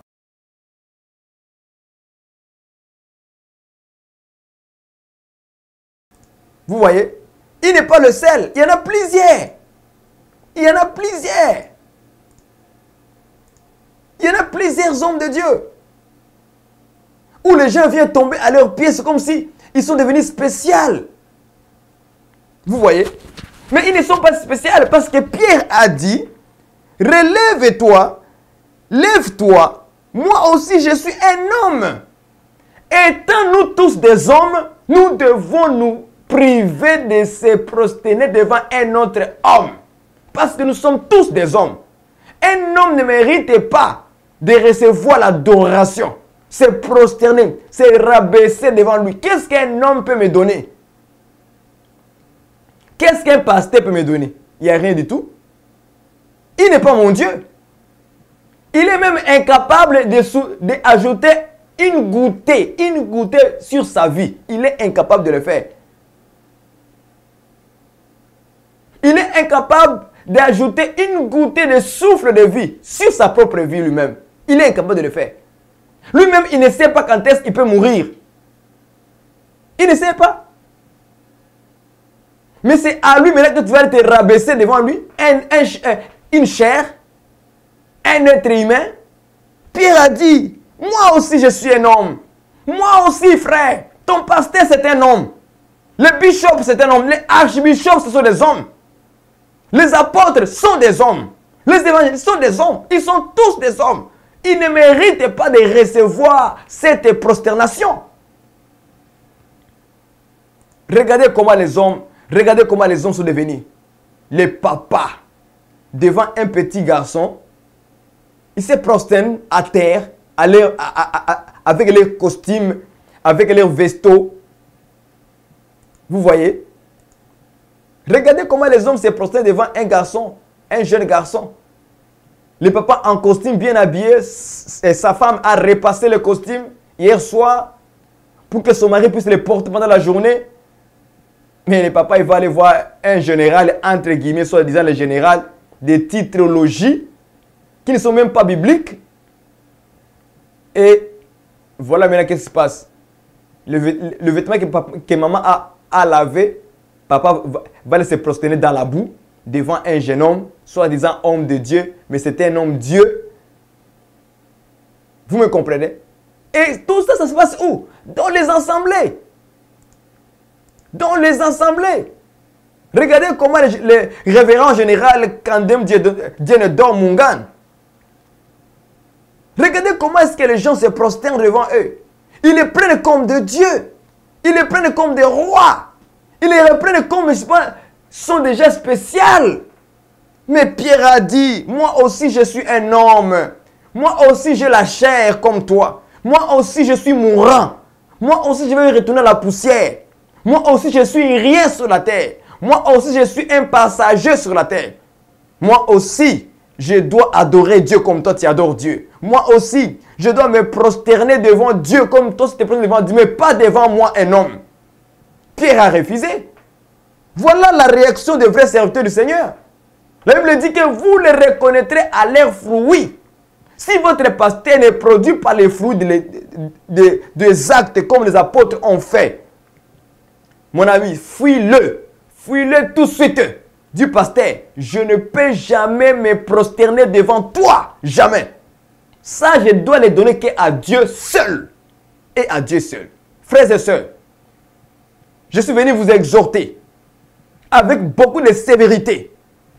Vous voyez? Il n'est pas le seul. Il y en a plusieurs. Il y en a plusieurs. Il y en a plusieurs hommes de Dieu. Où les gens viennent tomber à leurs pieds. C'est comme si ils sont devenus spéciaux. Vous voyez? Mais ils ne sont pas spéciaux parce que Pierre a dit, relève-toi, lève-toi, moi aussi je suis un homme. Étant nous tous des hommes, nous devons nous priver de se prosterner devant un autre homme. Parce que nous sommes tous des hommes. Un homme ne mérite pas de recevoir l'adoration, se prosterner, se rabaisser devant lui. Qu'est-ce qu'un homme peut me donner? Qu'est-ce qu'un pasteur peut me donner? Il n'y a rien du tout. Il n'est pas mon Dieu. Il est même incapable d'ajouter une gouttée sur sa vie. Il est incapable de le faire. Il est incapable d'ajouter une gouttée de souffle de vie sur sa propre vie lui-même. Il est incapable de le faire. Lui-même, il ne sait pas quand est-ce qu'il peut mourir. Il ne sait pas. Mais c'est à lui maintenant que tu vas te rabaisser devant lui, une chair. un être humain. Pierre a dit, moi aussi je suis un homme. Moi aussi frère, ton pasteur c'est un homme. Le bishop c'est un homme. Les archbishops ce sont des hommes. Les apôtres sont des hommes. Les évangélistes sont des hommes. Ils sont tous des hommes. Ils ne méritent pas de recevoir cette prosternation. Regardez comment les hommes sont devenus. Les papas, devant un petit garçon, ils se prosternent à terre avec leurs costumes, avec leurs vestos. Vous voyez? Regardez comment les hommes se prosternent devant un garçon, un jeune garçon. Le papa en costume bien habillé, et sa femme a repassé le costume hier soir pour que son mari puisse le porter pendant la journée. Mais le papa, il va aller voir un général, entre guillemets, soit disant le général, des titrologies qui ne sont même pas bibliques. Et voilà maintenant qu'est-ce qui se passe. Le vêtement que maman a lavé, papa va se prosterner dans la boue devant un jeune homme, soi-disant homme de Dieu, mais c'était un homme Dieu. Vous me comprenez? Et tout ça, ça se passe où? Dans les assemblées. Dans les assemblées. Regardez comment le révérend général Kandem Dienedor Mungan. Regardez comment est-ce que les gens se prosternent devant eux. Ils les prennent comme de Dieu. Ils les prennent comme des rois. Ils les reprennent comme, je sais pas, sont déjà spéciales. Mais Pierre a dit, moi aussi je suis un homme. Moi aussi j'ai la chair comme toi. Moi aussi je suis mourant. Moi aussi je vais retourner à la poussière. Moi aussi je suis rien sur la terre. Moi aussi je suis un passager sur la terre. Moi aussi je dois adorer Dieu comme toi tu adores Dieu. Moi aussi je dois me prosterner devant Dieu comme toi tu te prosternes devant Dieu. Mais pas devant moi un homme. Pierre a refusé. Voilà la réaction des vrais serviteurs du Seigneur. La Bible dit que vous les reconnaîtrez à leurs fruits. Si votre pasteur ne produit pas les fruits des actes comme les apôtres ont fait, mon ami, fuis-le. Fuis-le tout de suite. Du pasteur, je ne peux jamais me prosterner devant toi. Jamais. Ça, je dois les donner qu'à Dieu seul. Et à Dieu seul. Frères et sœurs, je suis venu vous exhorter avec beaucoup de sévérité,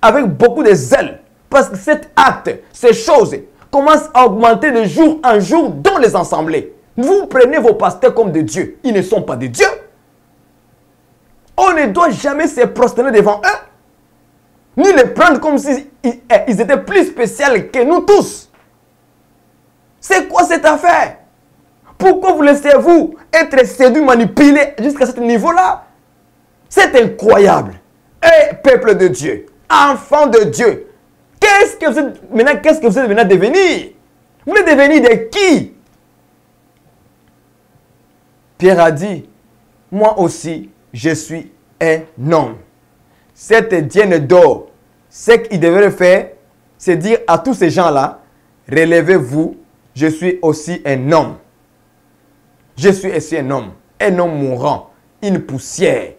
avec beaucoup de zèle, parce que cet acte, ces choses, commencent à augmenter de jour en jour dans les assemblées. Vous prenez vos pasteurs comme de Dieu. Ils ne sont pas de Dieu. On ne doit jamais se prosterner devant eux, ni les prendre comme s'ils étaient plus spéciaux que nous tous. C'est quoi cette affaire? Pourquoi vous laissez-vous être séduit, manipulé jusqu'à ce niveau-là? C'est incroyable. Et peuple de Dieu, enfant de Dieu, qu'est-ce que vous êtes maintenant devenir? Vous êtes devenir de qui? Pierre a dit, moi aussi, je suis un homme. Cette Diane d'or, ce qu'il devrait faire, c'est dire à tous ces gens-là, relevez-vous, je suis aussi un homme. Je suis aussi un homme mourant, une poussière.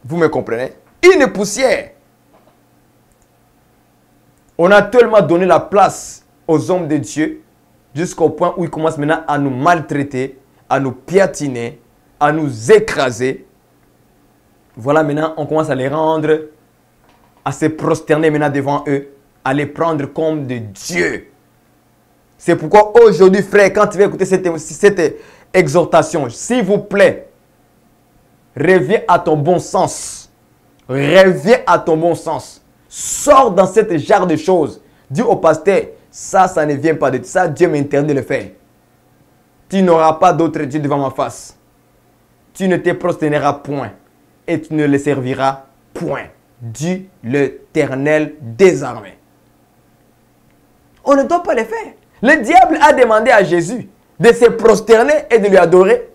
Vous me comprenez? Une poussière. On a tellement donné la place aux hommes de Dieu jusqu'au point où ils commencent maintenant à nous maltraiter, à nous piétiner, à nous écraser. Voilà, maintenant, on commence à les rendre, à se prosterner maintenant devant eux, à les prendre comme de Dieu. C'est pourquoi aujourd'hui, frère, quand tu vas écouter cette exhortation, s'il vous plaît, reviens à ton bon sens. Reviens à ton bon sens. Sors dans cette genre de choses. Dis au pasteur, ça ne vient pas de ça, Dieu m'interdit de le faire. Tu n'auras pas d'autre Dieu devant ma face. Tu ne te prosterneras point et tu ne le serviras point. Dit l'Éternel des armées. On ne doit pas le faire. Le diable a demandé à Jésus de se prosterner et de lui adorer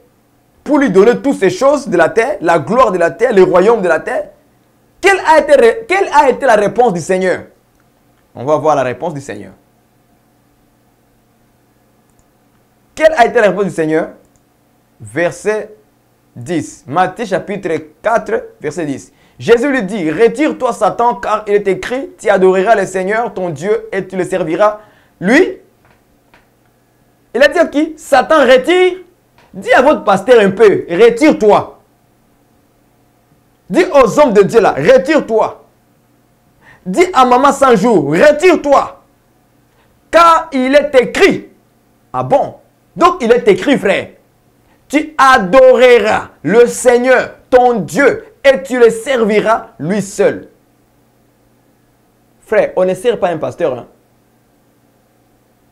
pour lui donner toutes ces choses de la terre, la gloire de la terre, le royaume de la terre. Quelle a été la réponse du Seigneur? On va voir la réponse du Seigneur. Quelle a été la réponse du Seigneur? Verset 10. Matthieu chapitre 4, verset 10. Jésus lui dit, retire-toi Satan, car il est écrit, tu adoreras le Seigneur, ton Dieu, et tu le serviras. Lui, il a dit à qui? Satan, retire. Dis à votre pasteur un peu, retire-toi. Dis aux hommes de Dieu là, retire-toi. Dis à maman 100 jours, retire-toi. Car il est écrit. Ah bon? Donc il est écrit, frère. Tu adoreras le Seigneur, ton Dieu, et tu le serviras lui seul. Frère, on ne sert pas un pasteur.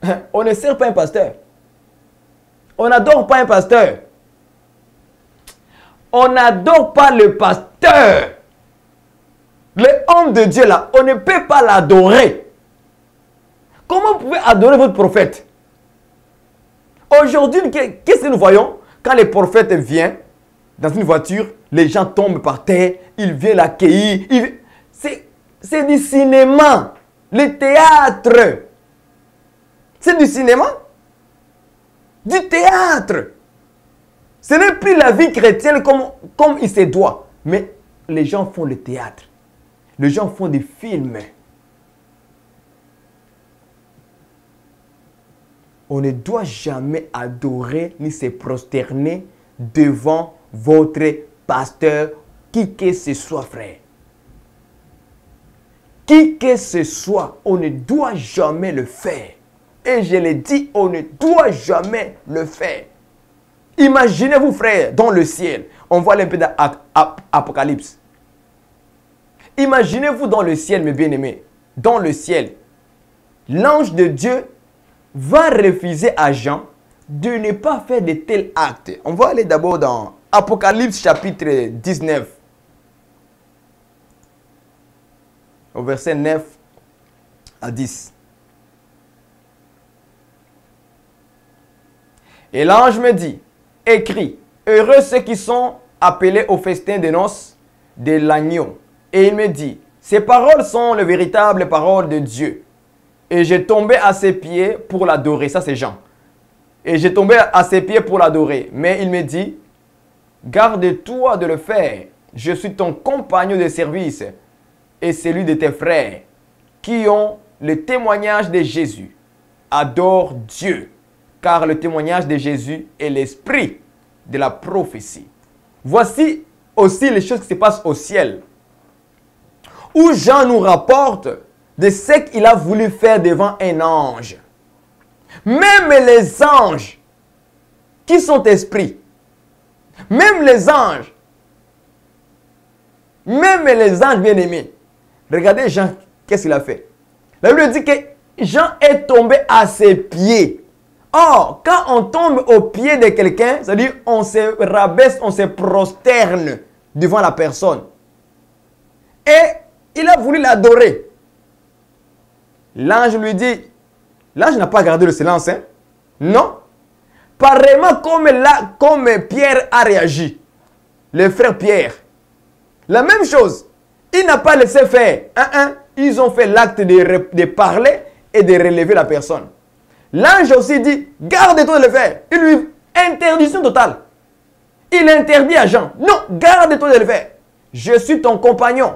Hein? On ne sert pas un pasteur. On n'adore pas un pasteur. On n'adore pas le pasteur. L'homme de Dieu là, on ne peut pas l'adorer. Comment vous pouvez adorer votre prophète? Aujourd'hui, qu'est-ce que nous voyons? Quand les prophètes viennent dans une voiture, les gens tombent par terre, ils viennent l'accueillir. C'est du cinéma, le théâtre. C'est du cinéma, du théâtre. Ce n'est plus la vie chrétienne comme il se doit. Mais les gens font le théâtre. Les gens font des films. On ne doit jamais adorer ni se prosterner devant votre pasteur, qui que ce soit, frère. Qui que ce soit, on ne doit jamais le faire. Et je l'ai dit, on ne doit jamais le faire. Imaginez-vous, frère, dans le ciel. On voit un peu d'Apocalypse. Imaginez-vous dans le ciel, mes bien-aimés. Dans le ciel, l'ange de Dieu va refuser à Jean de ne pas faire de tels actes. On va aller d'abord dans Apocalypse chapitre 19. Au verset 9 à 10. Et l'ange me dit, écris, heureux ceux qui sont appelés au festin de noces de l'agneau. Et il me dit, ces paroles sont les véritables paroles de Dieu. Et j'ai tombé à ses pieds pour l'adorer. Ça, c'est Jean. Et j'ai tombé à ses pieds pour l'adorer. Mais il me dit, garde-toi de le faire. Je suis ton compagnon de service et celui de tes frères qui ont le témoignage de Jésus. Adore Dieu, car le témoignage de Jésus est l'esprit de la prophétie. Voici aussi les choses qui se passent au ciel, où Jean nous rapporte de ce qu'il a voulu faire devant un ange. Même les anges qui sont esprits, même les anges bien-aimés, regardez Jean, qu'est-ce qu'il a fait? La Bible dit que Jean est tombé à ses pieds. Or, quand on tombe au pied de quelqu'un, c'est-à-dire on se rabaisse, on se prosterne devant la personne. Et il a voulu l'adorer. L'ange lui dit, l'ange n'a pas gardé le silence, hein? Non. Pareillement comme Pierre a réagi. Le frère Pierre. La même chose. Il n'a pas laissé faire. Ils ont fait l'acte de parler et de relever la personne. L'ange aussi dit, garde-toi de le faire. Il lui interdiction totale. Il interdit à Jean, non, garde-toi de le faire. Je suis ton compagnon.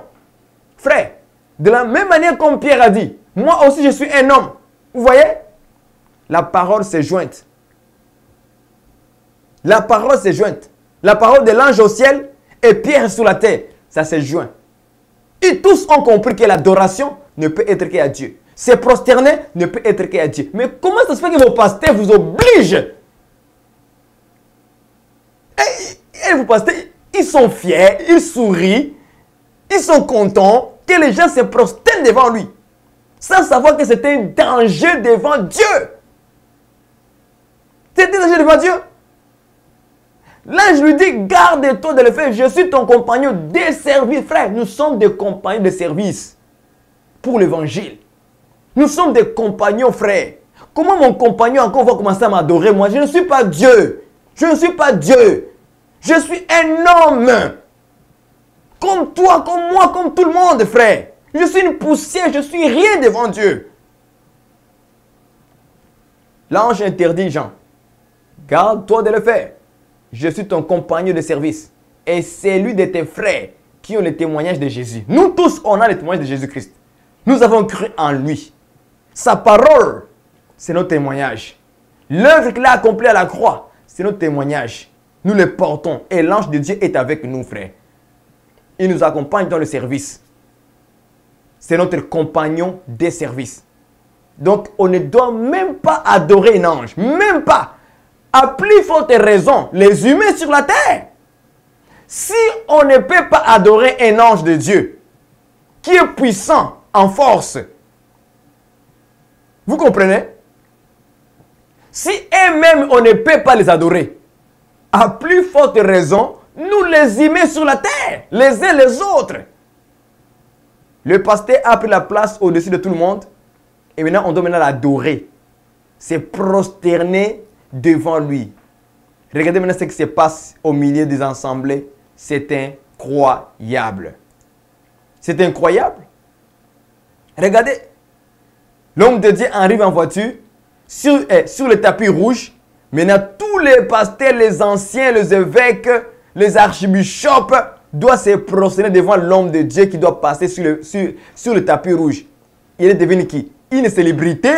Frère, de la même manière comme Pierre a dit, moi aussi je suis un homme. Vous voyez? La parole s'est jointe. La parole s'est jointe. La parole de l'ange au ciel et Pierre sous la terre. Ça s'est joint. Et tous ont compris que l'adoration ne peut être qu'à Dieu. Se prosterner ne peut être qu'à Dieu. Mais comment ça se fait que vos pasteurs vous obligent? Et vos pasteurs, ils sont fiers, ils sourient, ils sont contents que les gens se prosternent devant lui. Sans savoir que c'était un danger devant Dieu. C'était un danger devant Dieu. Là, je lui dis, garde-toi de le faire. Je suis ton compagnon de service. Frère, nous sommes des compagnons de service pour l'évangile. Nous sommes des compagnons, frère. Comment mon compagnon encore va commencer à m'adorer, moi? Je ne suis pas Dieu. Je ne suis pas Dieu. Je suis un homme. Comme toi, comme moi, comme tout le monde, frère. Je suis une poussière, je suis rien devant Dieu. L'ange interdit Jean. Garde-toi de le faire. je suis ton compagnon de service. Et c'est lui de tes frères qui ont le témoignage de Jésus. Nous tous, on a le témoignage de Jésus-Christ. Nous avons cru en lui. Sa parole, c'est notre témoignage. L'œuvre qu'il a accomplie à la croix, c'est notre témoignage. Nous le portons et l'ange de Dieu est avec nous, frère. Il nous accompagne dans le service. C'est notre compagnon des services. Donc, on ne doit même pas adorer un ange. Même pas. À plus forte raison, les humains sur la terre. Si on ne peut pas adorer un ange de Dieu qui est puissant en force, vous comprenez? Si eux-mêmes, on ne peut pas les adorer, à plus forte raison, nous les humains sur la terre, les uns les autres. Le pasteur a pris la place au-dessus de tout le monde. Et maintenant, on doit maintenant l'adorer. C'est prosterner devant lui. Regardez maintenant ce qui se passe au milieu des assemblées. C'est incroyable. C'est incroyable. Regardez. L'homme de Dieu arrive en voiture sur le tapis rouge. Maintenant, tous les pasteurs, les anciens, les évêques, les archibishops doivent se prosterner devant l'homme de Dieu qui doit passer sur le tapis rouge. Il est devenu qui? Une célébrité?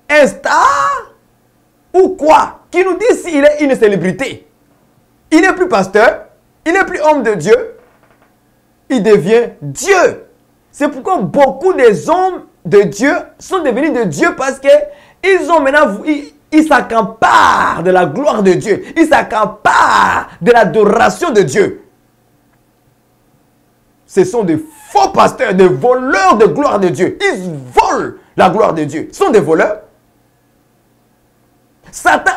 Un star? Ou quoi? Qui nous dit s'il est une célébrité? Il n'est plus pasteur, il n'est plus homme de Dieu, il devient Dieu. C'est pourquoi beaucoup des hommes de Dieu sont devenus de Dieu parce qu'ils ont maintenant... Ils s'accaparent de la gloire de Dieu. Ils s'accaparent de l'adoration de Dieu. Ce sont des faux pasteurs, des voleurs de gloire de Dieu. Ils volent la gloire de Dieu. Ce sont des voleurs. Satan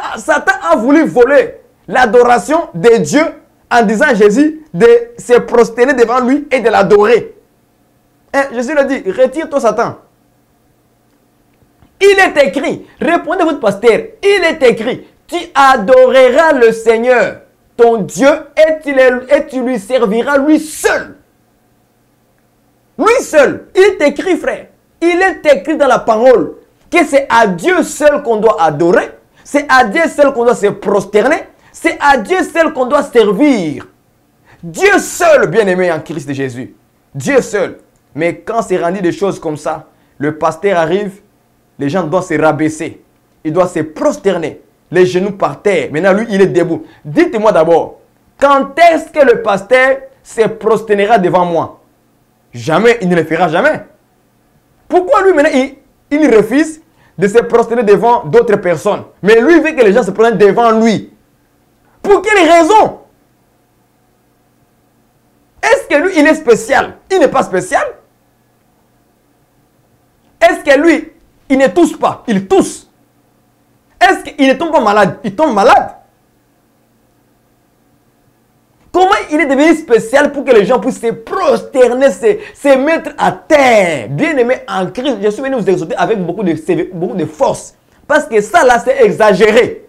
a voulu voler l'adoration de Dieu en disant à Jésus de se prosterner devant lui et de l'adorer. Jésus lui a dit, retire-toi Satan. Il est écrit, répondez à votre pasteur, il est écrit, tu adoreras le Seigneur, ton Dieu, et tu lui serviras lui seul. Lui seul. Il est écrit, frère. Il est écrit dans la parole que c'est à Dieu seul qu'on doit adorer. C'est à Dieu seul qu'on doit se prosterner. C'est à Dieu seul qu'on doit servir. Dieu seul, bien-aimé en Christ Jésus. Dieu seul. Mais quand c'est rendu des choses comme ça, le pasteur arrive, les gens doivent se rabaisser. Ils doivent se prosterner. Les genoux par terre. Maintenant, lui, il est debout. Dites-moi d'abord, quand est-ce que le pasteur se prosternera devant moi? Jamais, il ne le fera jamais. Pourquoi lui, maintenant, il refuse de se prosterner devant d'autres personnes? Mais lui, il veut que les gens se prosternent devant lui. Pour quelle raison? Est-ce que lui, il est spécial? Il n'est pas spécial? Est-ce que lui, il ne tousse pas? Il tousse. Est-ce qu'il ne tombe pas malade? Il tombe malade. Comment il est devenu spécial pour que les gens puissent se prosterner, se mettre à terre? Bien-aimé en Christ, je suis venu vous exhorter avec beaucoup de force. Parce que ça là, c'est exagéré.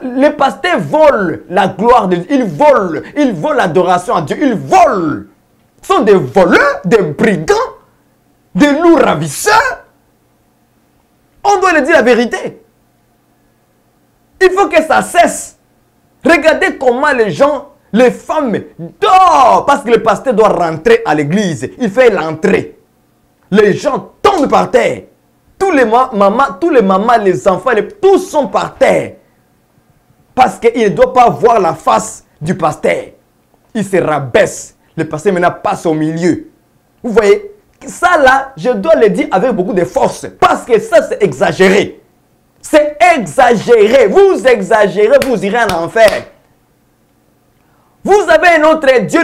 Les pasteurs volent la gloire de Dieu. Ils volent l'adoration à Dieu. Ils volent. Ce sont des voleurs, des brigands, des loups ravisseurs. On doit leur dire la vérité. Il faut que ça cesse. Regardez comment les gens, les femmes dorment parce que le pasteur doit rentrer à l'église. Il fait l'entrée. Les gens tombent par terre. Tous les mamans, les enfants, tous sont par terre. Parce qu'il ne doit pas voir la face du pasteur. Il se rabaisse. Le pasteur maintenant passe au milieu. Vous voyez, ça là, je dois le dire avec beaucoup de force. Parce que ça, c'est exagéré. C'est exagéré. Vous exagérez, vous irez en enfer. Vous avez un autre Dieu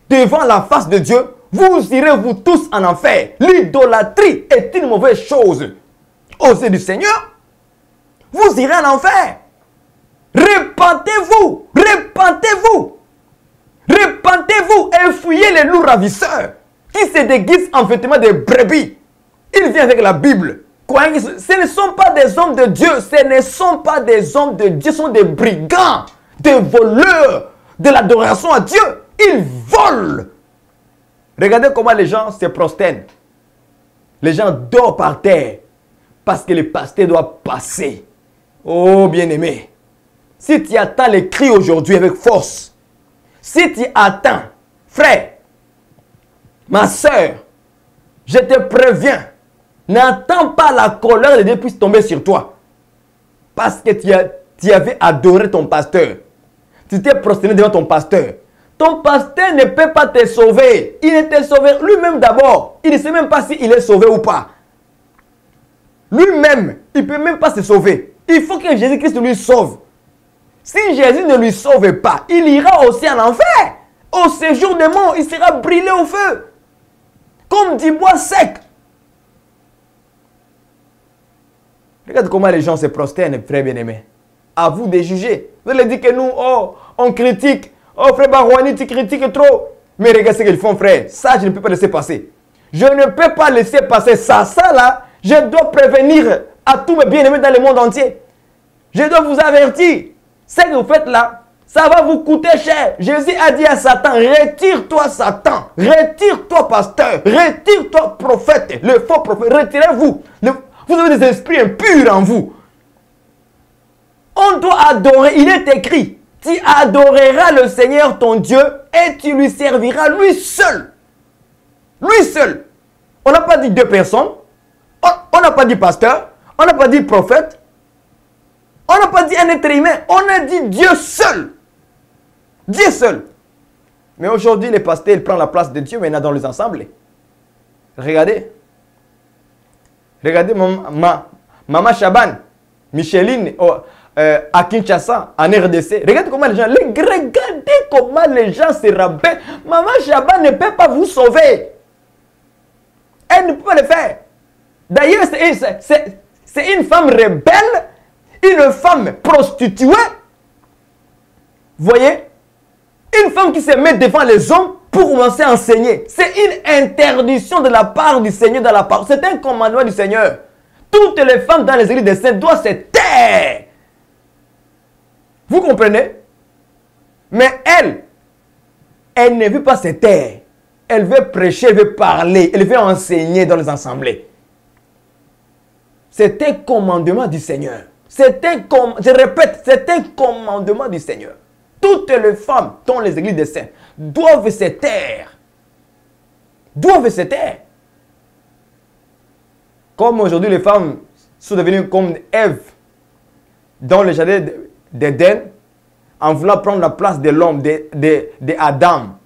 devant la face de Dieu. Vous irez vous tous en enfer. L'idolâtrie est une mauvaise chose. Aux yeux du Seigneur, vous irez en enfer. Repentez-vous. Repentez-vous. Repentez-vous et fuyez les loups ravisseurs qui se déguisent en vêtements de brebis. Ils viennent avec la Bible. Ce ne sont pas des hommes de Dieu. Ce ne sont pas des hommes de Dieu. Ce sont des brigands, des voleurs de l'adoration à Dieu. Ils volent. Regardez comment les gens se prosternent. Les gens dorment par terre parce que le pasteur doit passer. Oh bien-aimé, si tu attends les cris aujourd'hui avec force, si tu attends, frère, ma soeur, je te préviens, n'attends pas la colère de Dieu puisse tomber sur toi. Parce que tu avais adoré ton pasteur. Tu t'es prosterné devant ton pasteur. Ton pasteur ne peut pas te sauver. Il ne te sauvé lui-même d'abord. Il ne sait même pas s'il est sauvé ou pas. Lui-même, il ne peut même pas se sauver. Il faut que Jésus-Christ lui sauve. Si Jésus ne lui sauve pas, il ira aussi en enfer. Au séjour des morts, il sera brûlé au feu. Comme du bois sec. Regarde comment les gens se prosternent, frère bien-aimé. À vous de juger. Vous allez dire que nous, oh, on critique. Oh, frère Barouani, tu critiques trop. Mais regarde ce qu'ils font, frère. Ça, je ne peux pas laisser passer. Je ne peux pas laisser passer ça. Ça, là, je dois prévenir à tous mes bien-aimés dans le monde entier. Je dois vous avertir. Ce que vous faites là, ça va vous coûter cher. Jésus a dit à Satan, retire-toi Satan. Retire-toi pasteur. Retire-toi prophète. Le faux prophète. Retirez-vous. Vous avez des esprits impurs en vous. On doit adorer. Il est écrit. Tu adoreras le Seigneur ton Dieu et tu lui serviras lui seul. Lui seul. On n'a pas dit deux personnes. On n'a pas dit pasteur. On n'a pas dit prophète. On n'a pas dit un être humain. On a dit Dieu seul. Dieu seul. Mais aujourd'hui, les pasteurs, ils prennent la place de Dieu maintenant dans les assemblées. Regardez. Regardez Maman Chaban, Micheline, à Kinshasa, en RDC. Regardez comment les gens se rabattent. Maman Chaban ne peut pas vous sauver. Elle ne peut pas le faire. D'ailleurs, c'est une femme rebelle, une femme prostituée. Vous voyez? Une femme qui se met devant les hommes pour commencer à enseigner. C'est une interdiction de la part du Seigneur dans la parole. C'est un commandement du Seigneur. Toutes les femmes dans les églises des saints doivent se taire. Vous comprenez? Mais elle ne veut pas se taire. Elle veut prêcher, elle veut parler, elle veut enseigner dans les assemblées. C'est un commandement du Seigneur. Je répète, c'est un commandement du Seigneur. Toutes les femmes dans les églises des saints doivent se taire. Doivent se taire. Comme aujourd'hui les femmes sont devenues comme Ève dans le jardin d'Éden en voulant prendre la place de l'homme, d'Adam.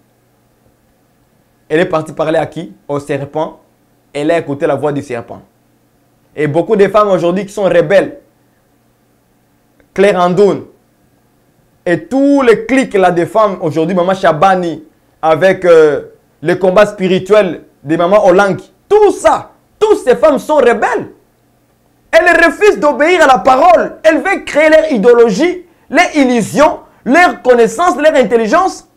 Elle est partie parler à qui? Au serpent. Elle a écouté la voix du serpent. Et beaucoup de femmes aujourd'hui qui sont rebelles, Claire Andoun, et tous les clics là des femmes aujourd'hui, Maman Chabani, avec les combats spirituels de Maman Olang, tout ça, toutes ces femmes sont rebelles. Elles refusent d'obéir à la parole. Elles veulent créer leur idéologie, leur illusion, leur connaissance, leur intelligence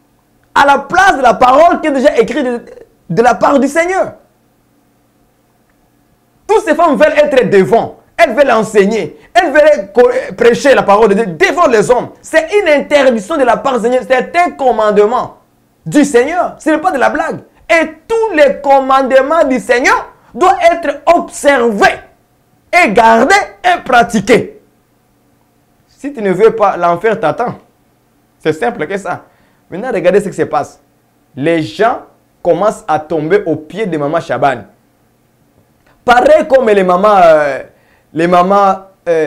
à la place de la parole qui est déjà écrite de la part du Seigneur. Toutes ces femmes veulent être devant. Elles veulent enseigner. Elles veulent prêcher la parole de Dieu devant les hommes. C'est une interdiction de la part du Seigneur. C'est un commandement du Seigneur. Ce n'est pas de la blague. Et tous les commandements du Seigneur doivent être observés et gardés et pratiqués. Si tu ne veux pas, l'enfer t'attend. C'est simple que ça. Maintenant, regardez ce qui se passe. Les gens commencent à tomber aux pieds de Maman Chaban. Pareil comme les mamans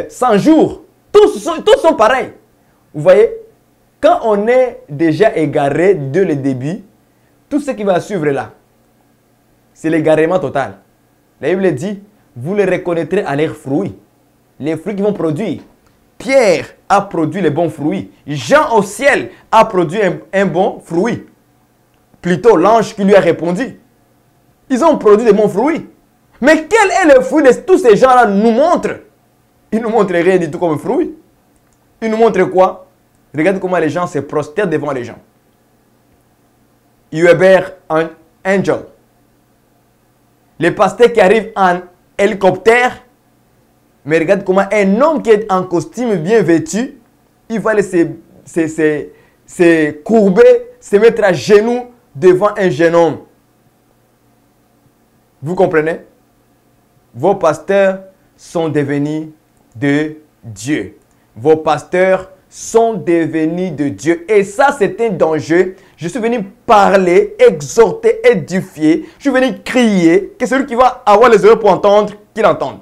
100 jours. Tous sont pareils. Vous voyez, quand on est déjà égaré dès le début, tout ce qui va suivre là, c'est l'égarement total. La Bible dit, vous les reconnaîtrez à leurs fruits. Les fruits qu'ils vont produire. Pierre a produit les bons fruits. Jean au ciel a produit un bon fruit. Plutôt l'ange qui lui a répondu. Ils ont produit des bons fruits. Mais quel est le fruit de tous ces gens-là nous montrent? Ils nous montrent rien du tout comme fruit. Ils nous montrent quoi? Regarde comment les gens se prosternent devant les gens. Hubert Angel. Les pasteurs qui arrivent en hélicoptère. Mais regarde comment un homme qui est en costume bien vêtu, il va se courber, se mettre à genoux devant un jeune homme. Vous comprenez? Vos pasteurs sont devenus de Dieu. Vos pasteurs sont devenus de Dieu. Et ça, c'est un danger. Je suis venu parler, exhorter, édifier. Je suis venu crier que celui qui va avoir les oreilles pour entendre, qu'il entende.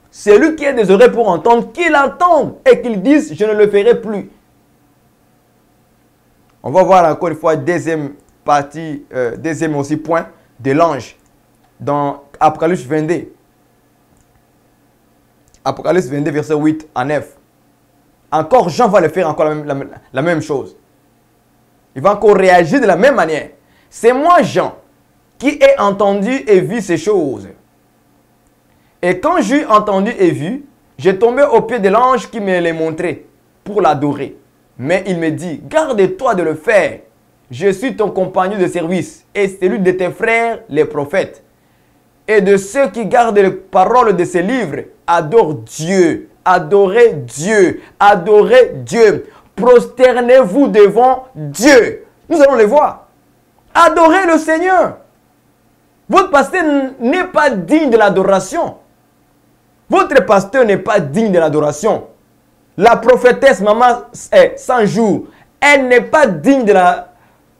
Celui qui a des oreilles pour entendre, qu'il entende et qu'il dise, je ne le ferai plus. On va voir encore une fois deuxième partie, deuxième aussi point de l'ange dans Apocalypse 22. Apocalypse 22, verset 8 à 9. Encore, Jean va le faire encore la même chose. Il va encore réagir de la même manière. C'est moi, Jean, qui ai entendu et vu ces choses. Et quand j'eus entendu et vu, j'ai tombé aux pieds de l'ange qui me les montrait pour l'adorer. Mais il me dit, garde-toi de le faire. Je suis ton compagnon de service et celui de tes frères, les prophètes. Et de ceux qui gardent les paroles de ces livres, adore Dieu. Adorez Dieu. Adorez Dieu. Prosternez-vous devant Dieu. Nous allons les voir. Adorez le Seigneur. Votre pasteur n'est pas digne de l'adoration. Votre pasteur n'est pas digne de l'adoration. La prophétesse maman 100 jours, elle n'est pas digne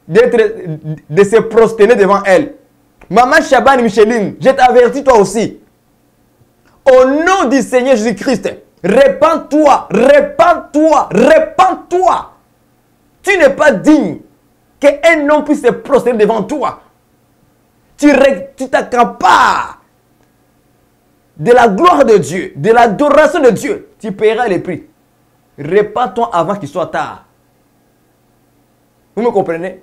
de se prosterner devant elle. Maman Chaban Micheline, je t'avertis toi aussi. Au nom du Seigneur Jésus-Christ, répands-toi, répands-toi, répands-toi. Tu n'es pas digne qu'un homme puisse se prosterner devant toi. Tu t'accapares de la gloire de Dieu, de l'adoration de Dieu. Tu paieras les prix. Répands-toi avant qu'il soit tard. Vous me comprenez?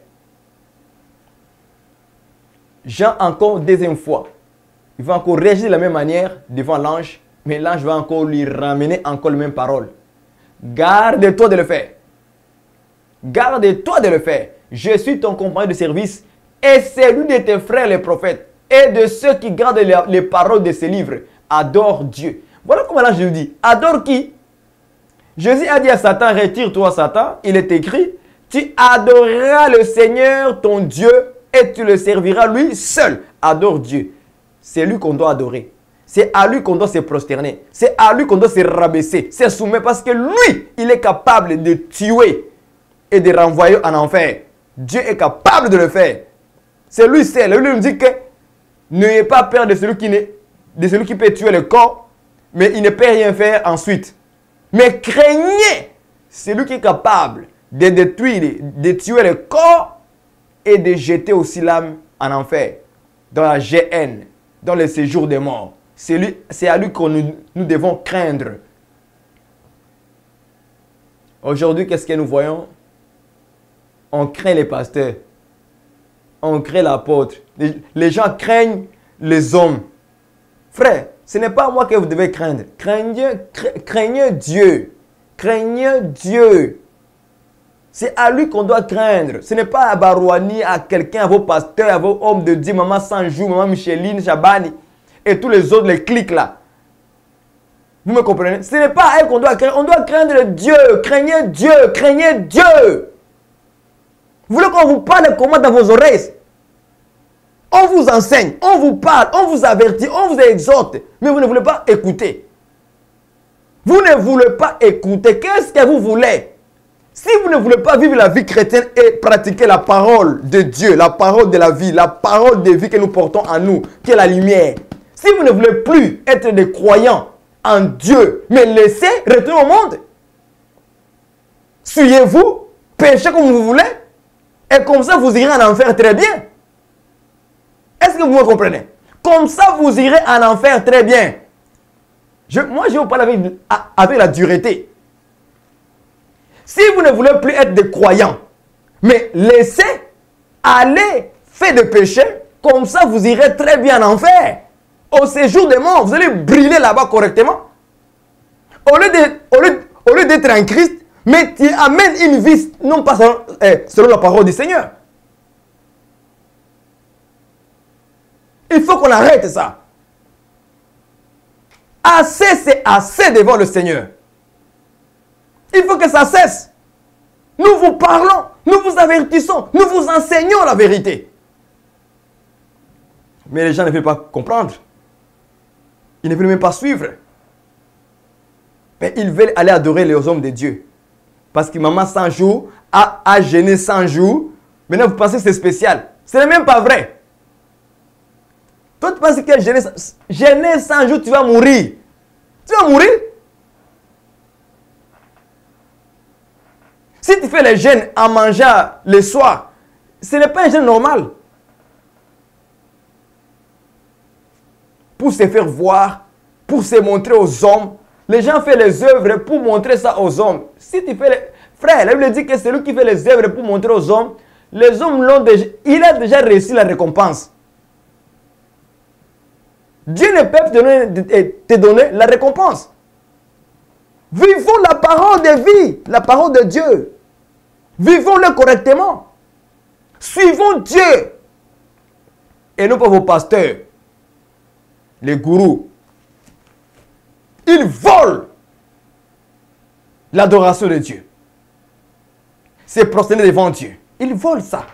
Jean, encore deuxième fois, il va encore réagir de la même manière devant l'ange, mais l'ange va encore lui ramener encore les mêmes paroles. Garde-toi de le faire. Garde-toi de le faire. Je suis ton compagnon de service et celui de tes frères les prophètes et de ceux qui gardent les paroles de ces livres. Adore Dieu. Voilà comment l'ange lui dit. Adore qui? Jésus a dit à Satan, retire-toi Satan. Il est écrit, tu adoreras le Seigneur ton Dieu et tu le serviras lui seul. Adore Dieu. C'est lui qu'on doit adorer. C'est à lui qu'on doit se prosterner. C'est à lui qu'on doit se rabaisser, se soumettre parce que lui, il est capable de tuer et de renvoyer en enfer. Dieu est capable de le faire. C'est lui seul. Lui nous dit que n'ayez pas peur de celui qui peut tuer le corps, mais il ne peut rien faire ensuite. Mais craignez celui qui est capable de détruire, de tuer le corps et de jeter aussi l'âme en enfer, dans la géhenne, dans le séjour des morts. C'est à lui que nous devons craindre. Aujourd'hui, qu'est-ce que nous voyons? On craint les pasteurs. On craint l'apôtre. Les gens craignent les hommes. Frère, ce n'est pas moi que vous devez craindre. Craignez Dieu. Craignez Dieu. C'est à lui qu'on doit craindre. Ce n'est pas à Barouani, à quelqu'un, à vos pasteurs, à vos hommes de Dieu, maman Sanjou, maman Micheline, Chabani et tous les autres, les clics là. Vous me comprenez? Ce n'est pas à eux qu'on doit craindre. On doit craindre Dieu. Craignez Dieu. Craignez Dieu. Vous voulez qu'on vous parle comment dans vos oreilles? On vous enseigne, on vous parle, on vous avertit, on vous exhorte, mais vous ne voulez pas écouter. Vous ne voulez pas écouter. Qu'est-ce que vous voulez? Si vous ne voulez pas vivre la vie chrétienne et pratiquer la parole de Dieu, la parole de la vie, la parole de vie que nous portons en nous, qui est la lumière. Si vous ne voulez plus être des croyants en Dieu, mais laissez retourner au monde. Suyez-vous, péchez comme vous voulez, et comme ça vous irez en enfer très bien. Est-ce que vous me comprenez? Comme ça, vous irez en enfer très bien. Moi, je vais vous parler avec la dureté. Si vous ne voulez plus être des croyants, mais laissez aller faire des péchés, comme ça, vous irez très bien en enfer. Au séjour des morts, vous allez brûler là-bas correctement. Au lieu d'être en Christ, mais tu amènes une vie, non pas selon la parole du Seigneur. Il faut qu'on arrête ça. Assez, c'est assez devant le Seigneur. Il faut que ça cesse. Nous vous parlons, nous vous avertissons, nous vous enseignons la vérité. Mais les gens ne veulent pas comprendre. Ils ne veulent même pas suivre. Mais ils veulent aller adorer les hommes de Dieu. Parce que maman 100 jours a jeûné 100 jours. Maintenant, vous pensez que c'est spécial. Ce n'est même pas vrai. Toi, tu penses que jeûner 100 jours, tu vas mourir. Tu vas mourir. Si tu fais les jeûnes en mangeant le soir, ce n'est pas un jeûne normal. Pour se faire voir, pour se montrer aux hommes. Les gens font les œuvres pour montrer ça aux hommes. Si tu fais les... Frère, la Bible dit que celui qui fait les œuvres pour montrer aux hommes, les hommes l'ont déjà... Il a déjà reçu la récompense. Dieu ne peut te donner la récompense. Vivons la parole de vie, la parole de Dieu. Vivons-le correctement. Suivons Dieu. Et non pas vos pasteurs, les gourous. Ils volent l'adoration de Dieu. C'est prosterner devant Dieu. Ils volent ça.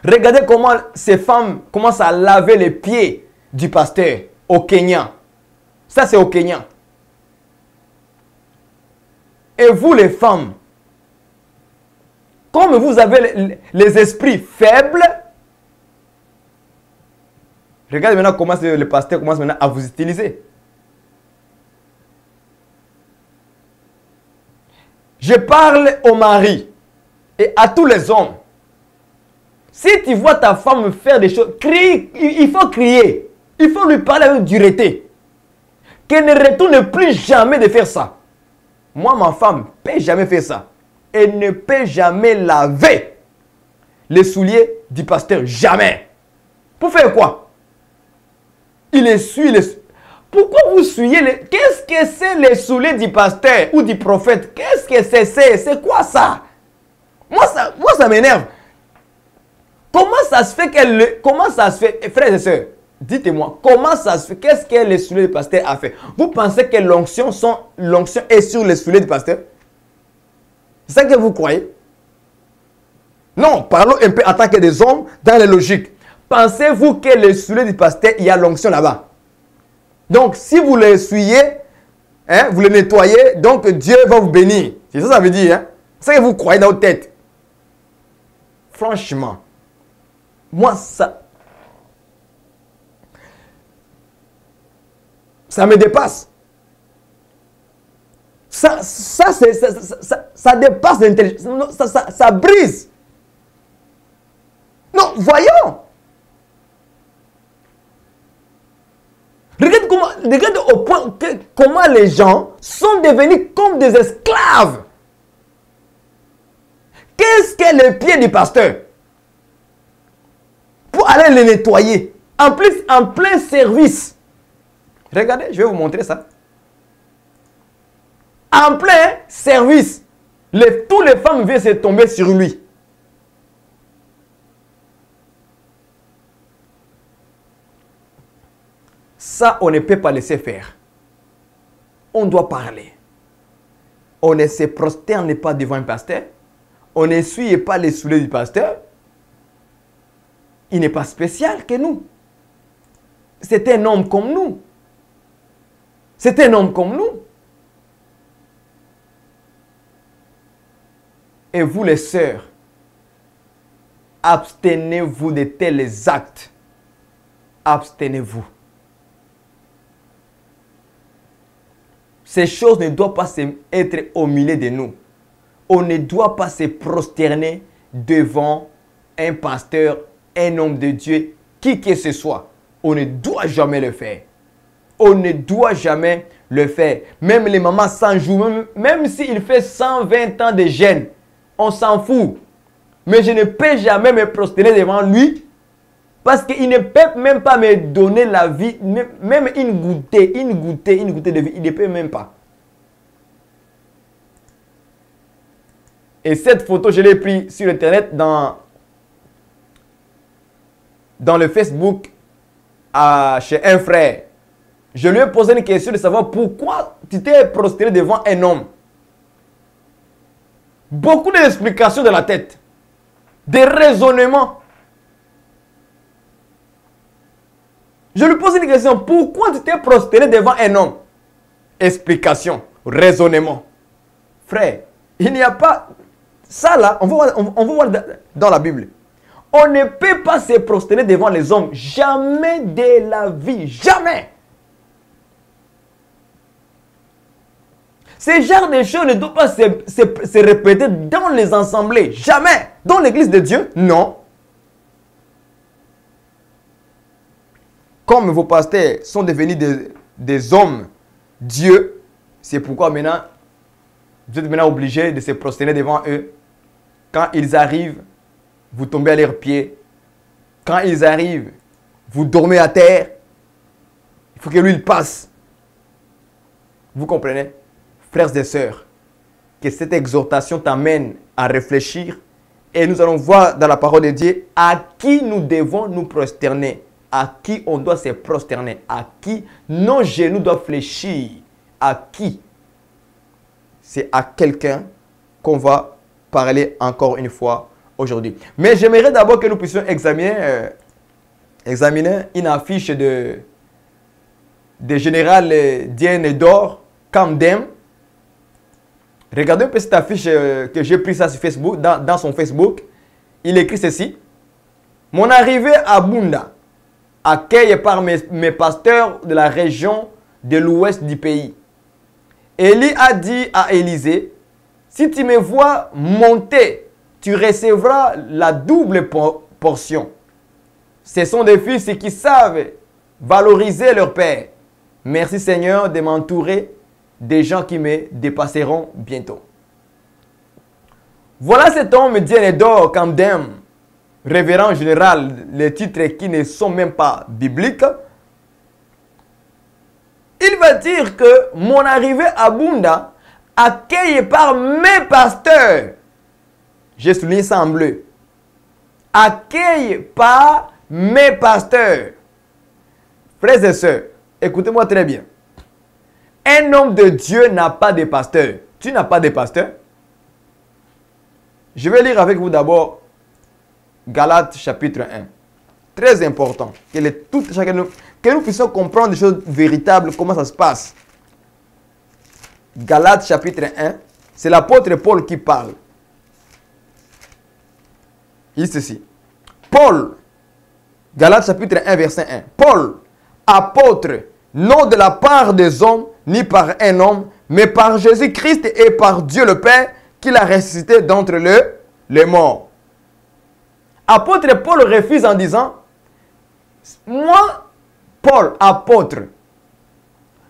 Regardez comment ces femmes commencent à laver les pieds du pasteur au Kenya. Ça, c'est au Kenya. Et vous, les femmes, comme vous avez les esprits faibles, regardez maintenant comment le pasteur commence maintenant à vous utiliser. Je parle au mari et à tous les hommes. Si tu vois ta femme faire des choses, crie, il faut crier. Il faut lui parler avec dureté. Qu'elle ne retourne plus jamais de faire ça. Moi, ma femme ne peut jamais faire ça. Elle ne peut jamais laver les souliers du pasteur. Jamais. Pour faire quoi? Il essuie les... Pourquoi vous suyez les... Qu'est-ce que c'est les souliers du pasteur ou du prophète? Qu'est-ce que c'est? C'est quoi ça? Moi, ça m'énerve. Comment ça se fait qu'elle... Comment ça se fait... Frères et sœurs, dites-moi, comment ça se fait? Qu'est-ce que les souliers du pasteur a fait? Vous pensez que l'onction est sur les souliers du pasteur? C'est ça que vous croyez? Non, parlons un peu en tant que des hommes dans la logique. Pensez-vous que les souliers du pasteur, il y a l'onction là-bas? Donc, si vous les essuyez, hein, vous les nettoyez, donc Dieu va vous bénir. C'est ça que ça veut dire. Hein? C'est ça que vous croyez dans votre tête. Franchement, moi, ça me dépasse. Ça dépasse l'intelligence. Ça brise. Non, voyons. Regarde au point comment les gens sont devenus comme des esclaves. Qu'est-ce qu'est le pied du pasteur? Pour aller les nettoyer. En plus, en plein service. Regardez, je vais vous montrer ça. En plein service. Toutes les femmes viennent se tomber sur lui. Ça, on ne peut pas laisser faire. On doit parler. On ne se prosterne pas devant un pasteur. On n'essuie pas les souliers du pasteur. Il n'est pas spécial que nous. C'est un homme comme nous. C'est un homme comme nous. Et vous les sœurs, abstenez-vous de tels actes. Abstenez-vous. Ces choses ne doivent pas être au milieu de nous. On ne doit pas se prosterner devant un pasteur, un homme de Dieu, qui que ce soit. On ne doit jamais le faire. On ne doit jamais le faire. Même les mamans 100 jours, même s'il fait 120 ans de jeûne, on s'en fout. Mais je ne peux jamais me prosterner devant lui parce qu'il ne peut même pas me donner la vie, même une gouttée de vie. Il ne peut même pas. Et cette photo, je l'ai prise sur Internet dans le Facebook chez un frère. Je lui ai posé une question de savoir pourquoi tu t'es prosterné devant un homme. Beaucoup d'explications de la tête. Des raisonnements. Je lui pose une question. Pourquoi tu t'es prosterné devant un homme? Explication, raisonnement. Frère, il n'y a pas... Ça là, on va voir dans la Bible. On ne peut pas se prosterner devant les hommes. Jamais de la vie. Jamais. Ce genre de choses ne doivent pas se répéter dans les assemblées. Jamais. Dans l'église de Dieu, non. Comme vos pasteurs sont devenus des hommes, Dieu, c'est pourquoi maintenant, vous êtes maintenant obligés de se prosterner devant eux. Quand ils arrivent, vous tombez à leurs pieds. Quand ils arrivent, vous dormez à terre. Il faut que lui, il passe. Vous comprenez? Frères et sœurs, que cette exhortation t'amène à réfléchir. Et nous allons voir dans la parole de Dieu à qui nous devons nous prosterner. À qui on doit se prosterner. À qui nos genoux doivent fléchir. À qui? C'est à quelqu'un qu'on va parler encore une fois aujourd'hui. Mais j'aimerais d'abord que nous puissions examiner une affiche de général Diène d'Or Kamdem. Regardez un peu cette affiche que j'ai prise ça sur Facebook, dans son Facebook. Il écrit ceci. Mon arrivée à Bunda, accueillie par mes pasteurs de la région de l'ouest du pays. Élie a dit à Élisée, si tu me vois monter, tu recevras la double portion. Ce sont des fils qui savent valoriser leur père. Merci Seigneur de m'entourer des gens qui me dépasseront bientôt. Voilà cet homme Diène d'Or Kamdem, révérend général, les titres qui ne sont même pas bibliques. Il va dire que mon arrivée à Bunda, accueillie par mes pasteurs, j'ai souligné ça en bleu, accueillie par mes pasteurs. Frères et sœurs, écoutez-moi très bien. Un homme de Dieu n'a pas de pasteur. Tu n'as pas de pasteur? Je vais lire avec vous d'abord Galates chapitre 1. Très important. Que nous puissions comprendre des choses véritables, comment ça se passe. Galates chapitre 1. C'est l'apôtre Paul qui parle. Il dit ceci. Paul, Galates chapitre 1 verset 1. Paul, apôtre, non de la part des hommes, ni par un homme, mais par Jésus-Christ et par Dieu le Père, qui l'a ressuscité d'entre les morts. Apôtre Paul refuse en disant, moi, Paul, apôtre,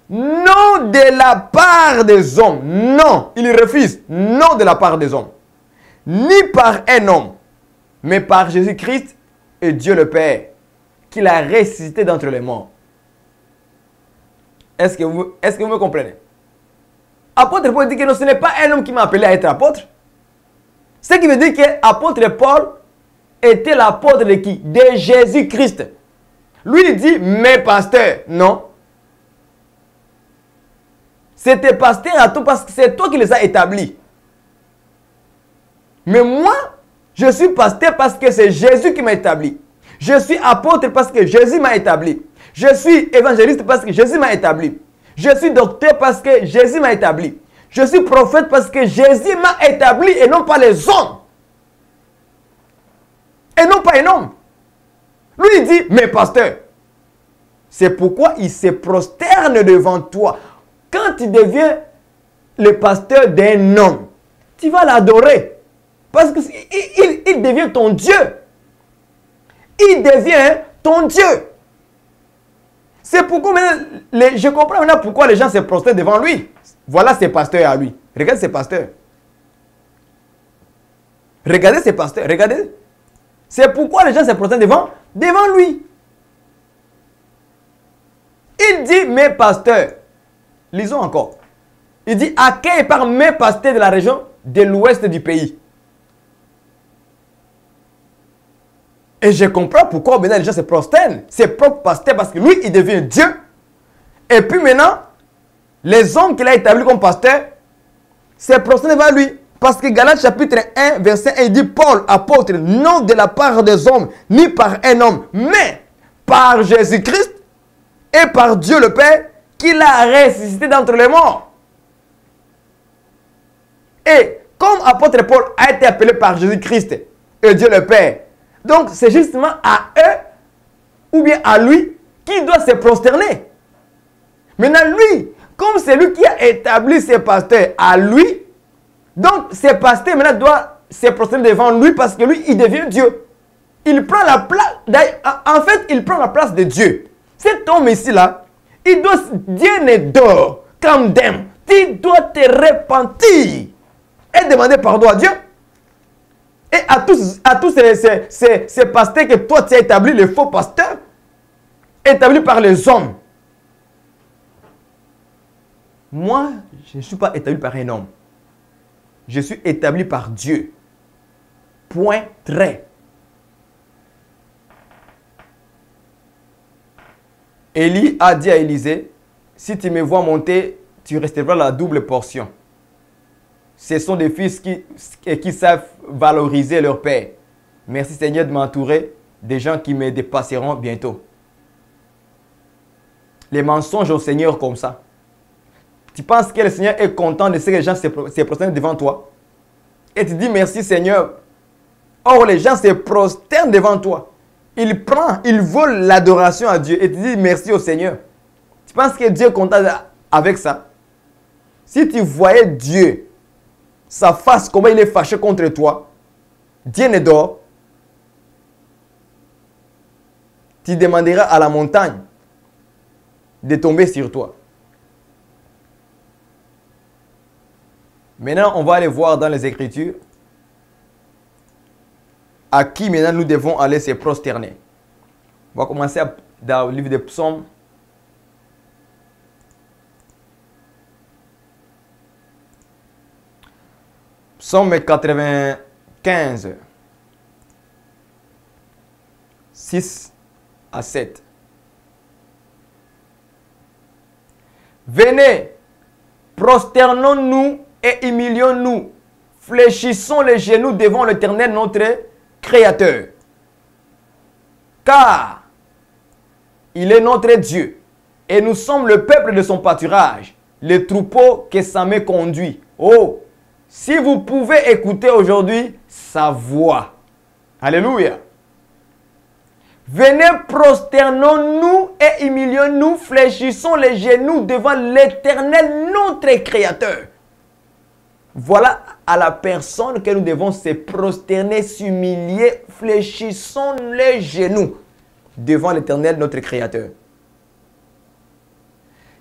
non de la part des hommes, non, il refuse, non de la part des hommes, ni par un homme, mais par Jésus-Christ et Dieu le Père, qui l'a ressuscité d'entre les morts. Est-ce que vous me comprenez? Apôtre Paul dit que non, ce n'est pas un homme qui m'a appelé à être apôtre. Ce qui veut dire que apôtre Paul était l'apôtre de qui? De Jésus-Christ. Lui, il dit, mes pasteurs. Non. C'est tes pasteurs à toi parce que c'est toi qui les as établis. Mais moi, je suis pasteur parce que c'est Jésus qui m'a établi. Je suis apôtre parce que Jésus m'a établi. Je suis évangéliste parce que Jésus m'a établi. Je suis docteur parce que Jésus m'a établi. Je suis prophète parce que Jésus m'a établi et non pas les hommes. Et non pas un homme. Lui, il dit, mes pasteurs. C'est pourquoi il se prosterne devant toi. Quand tu deviens le pasteur d'un homme, tu vas l'adorer. Parce qu'il devient ton Dieu. Il devient ton Dieu. C'est pourquoi maintenant, je comprends maintenant pourquoi les gens se prosternent devant lui. Voilà ses pasteurs à lui. Regardez ses pasteurs. Regardez ses pasteurs. Regardez. C'est pourquoi les gens se prosternent devant lui. Il dit mes pasteurs. Lisons encore. Il dit accueilli par mes pasteurs de la région de l'ouest du pays. Et je comprends pourquoi maintenant les gens se prosternent. Ses propres pasteurs, parce que lui, il devient Dieu. Et puis maintenant, les hommes qu'il a établis comme pasteurs se prosternent devant lui. Parce que Galates chapitre 1, verset 1, il dit Paul, apôtre, non de la part des hommes, ni par un homme, mais par Jésus-Christ et par Dieu le Père qu'il a ressuscité d'entre les morts. Et comme apôtre Paul a été appelé par Jésus-Christ et Dieu le Père, donc c'est justement à eux ou bien à lui qui doit se prosterner. Maintenant lui, comme c'est lui qui a établi ses pasteurs à lui, donc ses pasteurs maintenant doivent se prosterner devant lui parce que lui, il devient Dieu. Il prend la place, en fait, il prend la place de Dieu. Cet homme ici-là, il doit dire d'or, comme d'homme. Tu dois te repentir et demander pardon à Dieu. Et à tous ces pasteurs que toi tu as établis, les faux pasteurs, établis par les hommes. Moi, je ne suis pas établi par un homme. Je suis établi par Dieu. Point, trait. Élie a dit à Élisée, si tu me vois monter, tu recevras la double portion. Ce sont des fils qui savent valoriser leur père. Merci Seigneur de m'entourer des gens qui me dépasseront bientôt. Les mensonges au Seigneur comme ça. Tu penses que le Seigneur est content de ce que les gens se prosternent devant toi? Et tu dis merci Seigneur. Or les gens se prosternent devant toi. Ils volent l'adoration à Dieu et tu dis merci au Seigneur. Tu penses que Dieu est content avec ça? Si tu voyais Dieu, sa face, comment il est fâché contre toi, Dieu ne dort, tu demanderas à la montagne de tomber sur toi. Maintenant, on va aller voir dans les Écritures à qui maintenant nous devons aller se prosterner. On va commencer dans le livre des Psaumes. Psaume 95, 6 à 7. Venez, prosternons-nous et humilions-nous, fléchissons les genoux devant l'Éternel notre Créateur. Car il est notre Dieu et nous sommes le peuple de son pâturage, le troupeau que sa main conduit. Oh, si vous pouvez écouter aujourd'hui sa voix. Alléluia. Venez, prosternons-nous et humilions-nous, fléchissons les genoux devant l'Éternel, notre Créateur. Voilà à la personne que nous devons se prosterner, s'humilier, fléchissons les genoux devant l'Éternel, notre Créateur.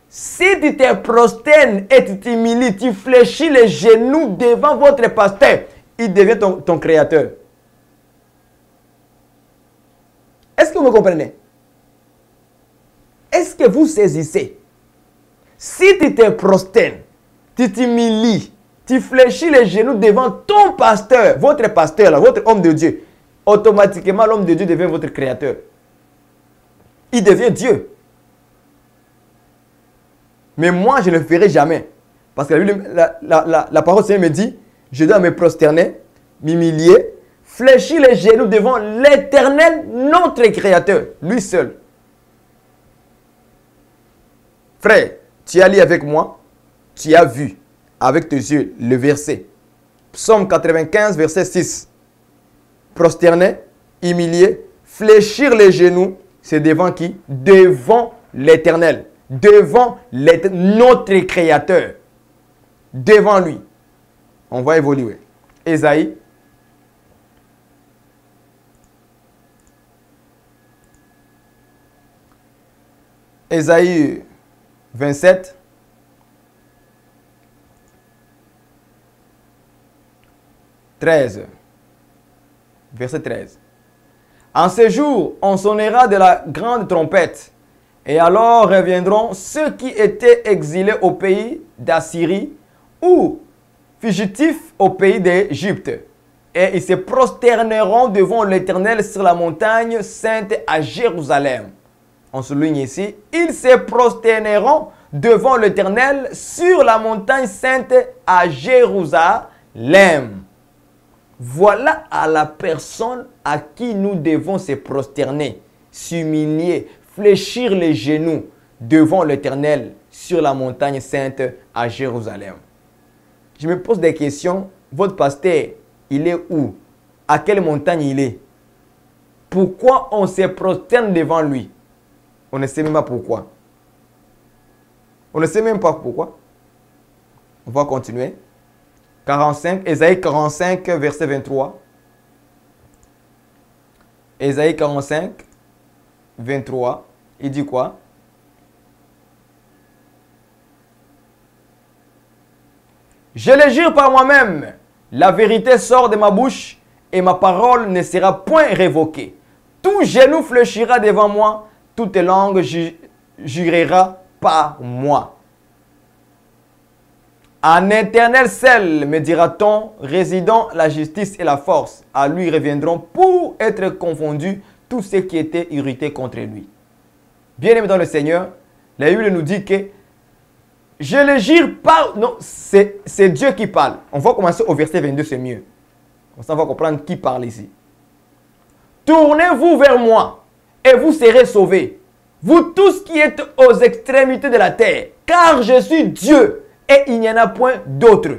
Si tu te prosternes et tu t'humilies, tu fléchis les genoux devant votre pasteur, il devient ton Créateur. Est-ce que vous me comprenez? Est-ce que vous saisissez? Si tu te prosternes, tu t'humilies, tu fléchis les genoux devant ton pasteur, votre pasteur, là, votre homme de Dieu, automatiquement l'homme de Dieu devient votre Créateur. Il devient Dieu. Mais moi, je ne le ferai jamais. Parce que la parole du Seigneur me dit, je dois me prosterner, m'humilier, fléchir les genoux devant l'Éternel, notre Créateur, lui seul. Frère, tu as lu avec moi, tu as vu avec tes yeux le verset. Psaume 95, verset 6. Prosterner, humilier, fléchir les genoux, c'est devant qui? Devant l'Éternel. Devant notre Créateur. Devant lui. On va évoluer. Ésaïe. Ésaïe 27. Verset 13. En ce jour, on sonnera de la grande trompette. Et alors reviendront ceux qui étaient exilés au pays d'Assyrie ou fugitifs au pays d'Égypte. Et ils se prosterneront devant l'Éternel sur la montagne sainte à Jérusalem. On souligne ici, ils se prosterneront devant l'Éternel sur la montagne sainte à Jérusalem. Voilà à la personne à qui nous devons se prosterner, s'humilier, fléchir les genoux devant l'Éternel sur la montagne sainte à Jérusalem. Je me pose des questions. Votre pasteur, il est où? À quelle montagne il est? Pourquoi on se prosterne devant lui? On ne sait même pas pourquoi. On ne sait même pas pourquoi. On va continuer. 45, Ésaïe 45, verset 23. Ésaïe 45, 23. Il dit quoi? Je le jure par moi-même, la vérité sort de ma bouche et ma parole ne sera point révoquée. Tout genou fléchira devant moi, toute langue jurera par moi. En éternel seul, me dira-t-on, résidant la justice et la force. À lui reviendront pour être confondus tous ceux qui étaient irrités contre lui. Bien-aimés dans le Seigneur, la Bible nous dit que je le jure par... Non, c'est Dieu qui parle. On va commencer au verset 22, c'est mieux. Comme ça, on va comprendre qui parle ici. Tournez-vous vers moi et vous serez sauvés. Vous tous qui êtes aux extrémités de la terre, car je suis Dieu et il n'y en a point d'autre.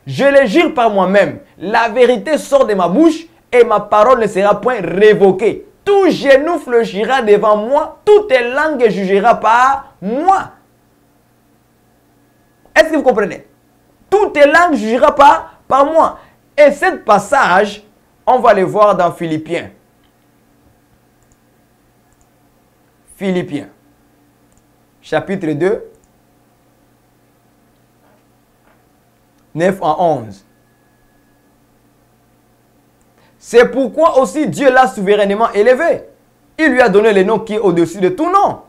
Je le jure par moi-même, la vérité sort de ma bouche et ma parole ne sera point révoquée. Tout genou fléchira devant moi, toute langue jugera par moi. Est-ce que vous comprenez? Toute langue jugera par moi. Et ce passage, on va le voir dans Philippiens. Philippiens, chapitre 2, 9 à 11. C'est pourquoi aussi Dieu l'a souverainement élevé. Il lui a donné le nom qui est au-dessus de tout nom.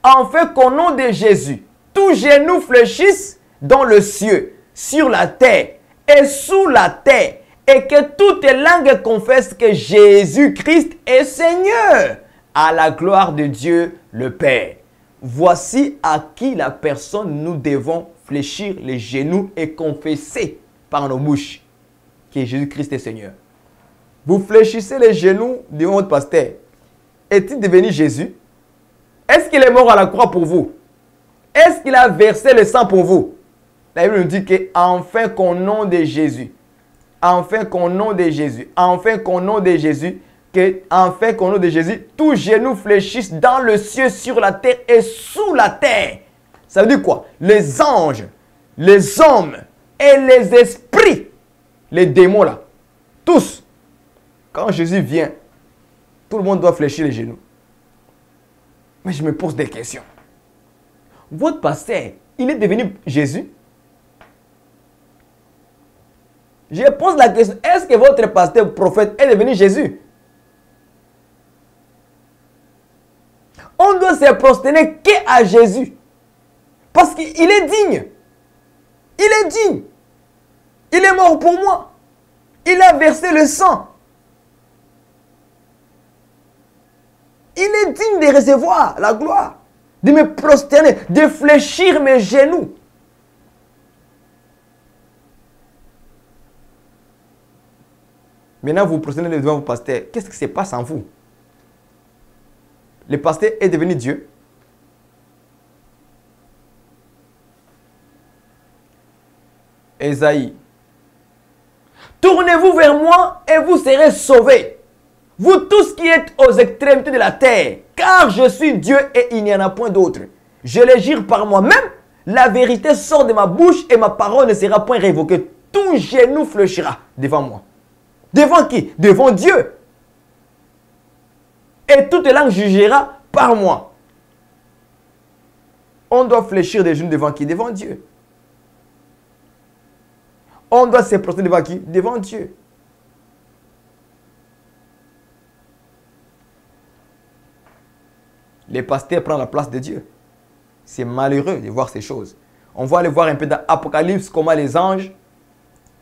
Afin qu'au nom de Jésus, tout genou fléchisse dans le ciel, sur la terre et sous la terre, et que toute langue confesse que Jésus-Christ est Seigneur, à la gloire de Dieu le Père. Voici à qui la personne nous devons fléchir les genoux et confesser par nos bouches que Jésus-Christ est Seigneur. Vous fléchissez les genoux devant votre pasteur. Est-il devenu Jésus? Est-ce qu'il est mort à la croix pour vous? Est-ce qu'il a versé le sang pour vous? La Bible nous dit que enfin qu'au nom de Jésus, enfin qu'au nom de Jésus, enfin qu'au nom de Jésus, enfin qu'au nom de Jésus, tout genou fléchisse dans le ciel, sur la terre et sous la terre. Ça veut dire quoi? Les anges, les hommes et les esprits, les démons là, tous, quand Jésus vient, tout le monde doit fléchir les genoux. Mais je me pose des questions. Votre pasteur, il est devenu Jésus? Je pose la question, est-ce que votre pasteur prophète est devenu Jésus? On doit se prosterner qu'à Jésus. Parce qu'il est digne. Il est digne. Il est mort pour moi. Il a versé le sang. Il est digne de recevoir la gloire. De me prosterner, de fléchir mes genoux. Maintenant, vous prosternez devant vos pasteurs. Qu'est-ce qui se passe en vous? Le pasteur est devenu Dieu. Ésaïe. Tournez-vous vers moi et vous serez sauvés. Vous tous qui êtes aux extrémités de la terre, car je suis Dieu et il n'y en a point d'autre. Je le jure par moi-même, la vérité sort de ma bouche et ma parole ne sera point révoquée. Tout genou fléchira devant moi. Devant qui? Devant Dieu. Et toute langue jugera par moi. On doit fléchir des genoux devant qui? Devant Dieu. On doit se prosterner devant qui? Devant Dieu. Les pasteurs prennent la place de Dieu. C'est malheureux de voir ces choses. On va aller voir un peu dans l'Apocalypse comment les anges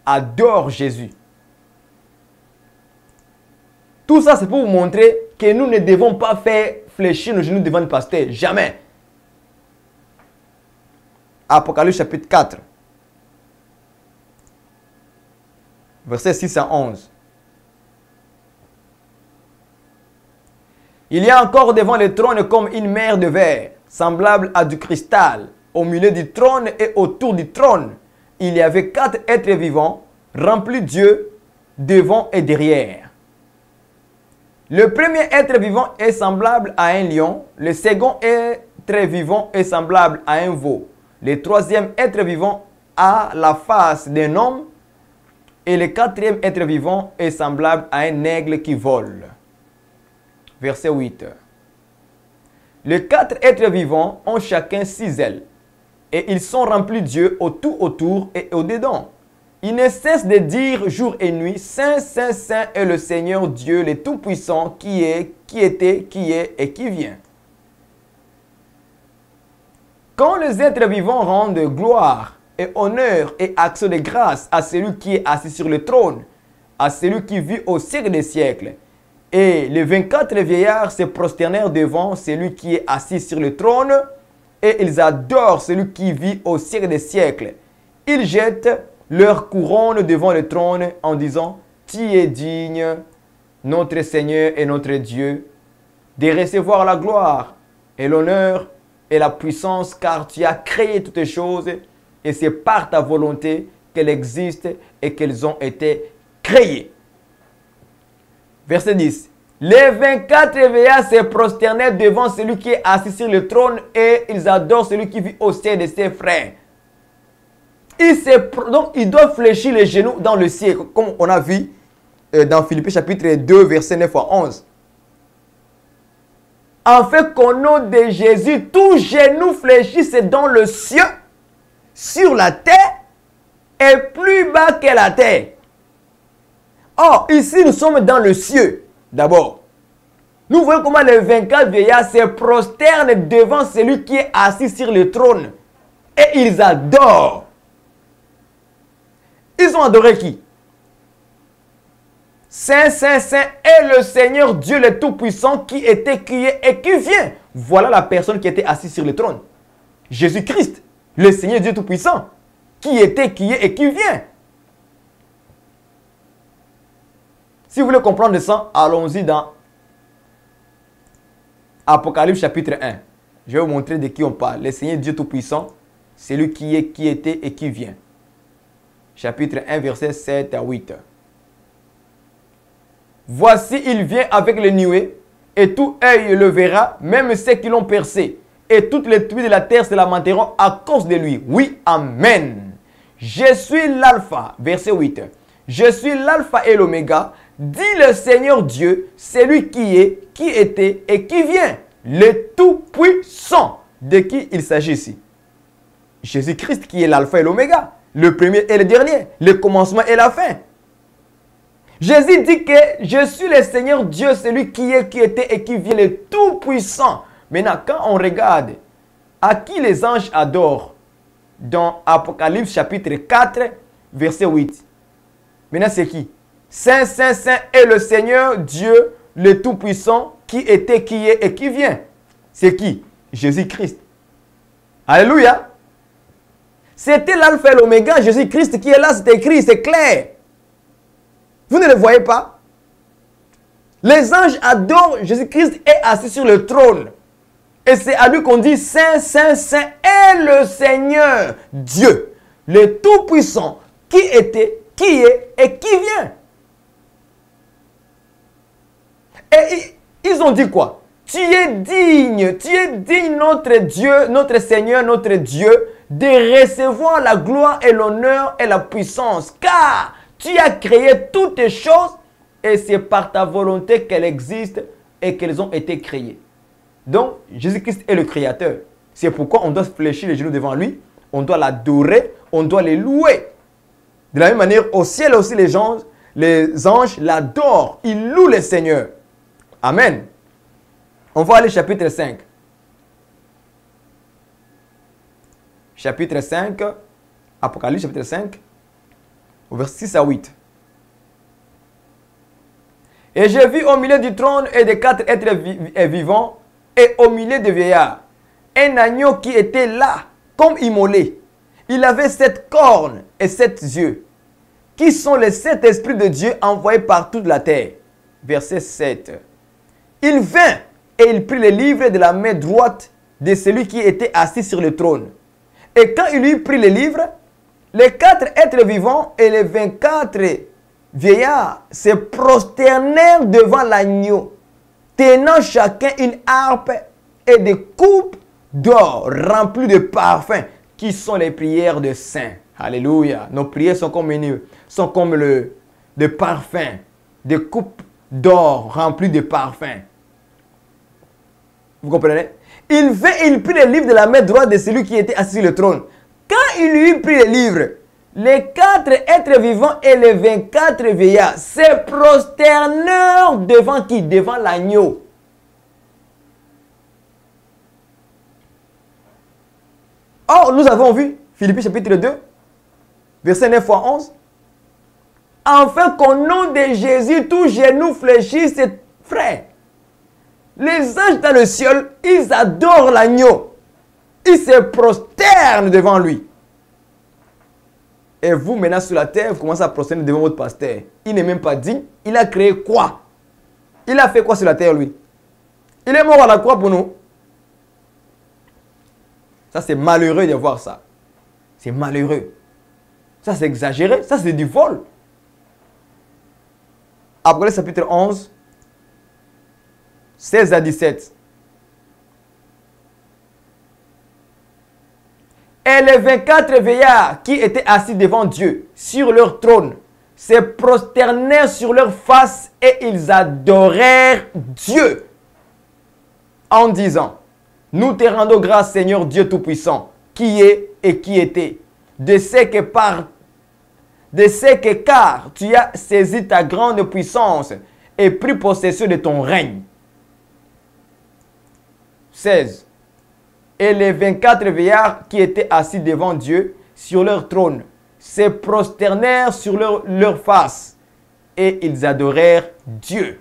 adorent Jésus. Tout ça, c'est pour vous montrer que nous ne devons pas faire fléchir nos genoux devant le pasteur. Jamais. Apocalypse chapitre 4. Versets 6 à 11. Il y a encore devant le trône comme une mer de verre, semblable à du cristal. Au milieu du trône et autour du trône, il y avait 4 êtres vivants, remplis Dieu devant et derrière. Le premier être vivant est semblable à un lion. Le second être vivant est semblable à un veau. Le troisième être vivant a la face d'un homme. Et le quatrième être vivant est semblable à un aigle qui vole. Verset 8. Les 4 êtres vivants ont chacun 6 ailes. Et ils sont remplis de Dieu autour et au-dedans. Ils ne cessent de dire jour et nuit, Saint, Saint, Saint est le Seigneur Dieu, le Tout-Puissant, qui est, qui était, qui est et qui vient. Quand les êtres vivants rendent gloire et honneur et action de grâce à celui qui est assis sur le trône, à celui qui vit au siècle des siècles, et les 24 vieillards se prosternèrent devant celui qui est assis sur le trône, et ils adorent celui qui vit au siècle des siècles. Ils jettent leur couronne devant le trône en disant, tu es digne, notre Seigneur et notre Dieu, de recevoir la gloire et l'honneur et la puissance, car tu as créé toutes les choses, et c'est par ta volonté qu'elles existent et qu'elles ont été créées. Verset 10. Les 24 vieillards se prosternaient devant celui qui est assis sur le trône et ils adorent celui qui vit au ciel de ses frères. Donc, ils doivent fléchir les genoux dans le ciel, comme on a vu dans Philippiens chapitre 2, verset 9 à 11. En fait qu'au nom de Jésus, tout genou fléchisse dans le ciel, sur la terre et plus bas que la terre. Or, ici, nous sommes dans le ciel. D'abord, nous voyons comment les 24 vieillards se prosternent devant celui qui est assis sur le trône. Et ils adorent. Ils ont adoré qui? Saint, Saint, Saint est le Seigneur Dieu le Tout-Puissant qui était, qui est et qui vient. Voilà la personne qui était assise sur le trône. Jésus-Christ, le Seigneur Dieu Tout-Puissant, qui était, qui est et qui vient. Si vous voulez comprendre ça, allons-y dans Apocalypse chapitre 1. Je vais vous montrer de qui on parle. Le Seigneur Dieu Tout-Puissant, c'est lui qui est, qui était et qui vient. Chapitre 1, versets 7 à 8. Voici, il vient avec les nuées, et tout œil le verra, même ceux qui l'ont percé. Et toutes les tribus de la terre se lamenteront à cause de lui. Oui, amen. Je suis l'alpha, verset 8. Je suis l'alpha et l'oméga, dit le Seigneur Dieu, celui qui est, qui était et qui vient, le Tout-Puissant. De qui il s'agit ici? Jésus-Christ qui est l'alpha et l'oméga, le premier et le dernier, le commencement et la fin. Jésus dit que je suis le Seigneur Dieu, celui qui est, qui était et qui vient, le Tout-Puissant. Maintenant, quand on regarde à qui les anges adorent dans Apocalypse chapitre 4, verset 8. Maintenant, c'est qui? Saint, Saint, Saint est le Seigneur Dieu, le Tout-Puissant, qui était, qui est et qui vient. C'est qui? Jésus-Christ. Alléluia. C'était l'alpha et l'oméga, Jésus-Christ qui est là, c'est écrit, c'est clair. Vous ne le voyez pas? Les anges adorent Jésus-Christ est assis sur le trône. Et c'est à lui qu'on dit Saint, Saint, Saint est le Seigneur Dieu, le Tout-Puissant, qui était, qui est et qui vient. Et ils ont dit quoi? Tu es digne, notre Dieu, notre Seigneur, notre Dieu, de recevoir la gloire et l'honneur et la puissance, car tu as créé toutes les choses et c'est par ta volonté qu'elles existent et qu'elles ont été créées. Donc, Jésus-Christ est le Créateur. C'est pourquoi on doit fléchir les genoux devant lui, on doit l'adorer, on doit les louer. De la même manière, au ciel aussi, les anges l'adorent, ils louent le Seigneur. Amen. On va aller au chapitre 5. Chapitre 5, Apocalypse chapitre 5, au verset 6 à 8. Et j'ai vu au milieu du trône et des 4 êtres vivants et au milieu des vieillards un agneau qui était là comme immolé. Il avait 7 cornes et 7 yeux, qui sont les 7 esprits de Dieu envoyés par toute la terre. Verset 7. Il vint et il prit le livre de la main droite de celui qui était assis sur le trône. Et quand il eut pris le livre, les 4 êtres vivants et les 24 vieillards se prosternèrent devant l'agneau, tenant chacun une harpe et des coupes d'or remplies de parfums, qui sont les prières de saints. Alléluia. Nos prières sont comme le parfum, des coupes d'or remplies de parfums. Vous comprenez? Il vint et il prit le livre de la main droite de celui qui était assis sur le trône. Quand il eut pris le livre, les 4 êtres vivants et les 24 vieillards se prosternèrent devant qui? Devant l'agneau. Or, nous avons vu, Philippiens chapitre 2, verset 9 à 11, afin qu'au nom de Jésus, tout genou fléchisse, frère. Les anges dans le ciel, ils adorent l'agneau. Ils se prosternent devant lui. Et vous, maintenant, sur la terre, vous commencez à prosterner devant votre pasteur. Il n'est même pas digne. Il a créé quoi? Il a fait quoi sur la terre, lui? Il est mort à la croix pour nous. Ça, c'est malheureux de voir ça. C'est malheureux. Ça, c'est exagéré. Ça, c'est du vol. Apocalypse chapitre 11, 16 à 17. Et les 24 vieillards qui étaient assis devant Dieu sur leur trône se prosternèrent sur leur face et ils adorèrent Dieu en disant: nous te rendons grâce, Seigneur Dieu Tout-Puissant, qui est et qui était, de ce que car tu as saisi ta grande puissance et pris possession de ton règne. 16. Et les 24 vieillards qui étaient assis devant Dieu sur leur trône se prosternèrent sur leur face et ils adorèrent Dieu.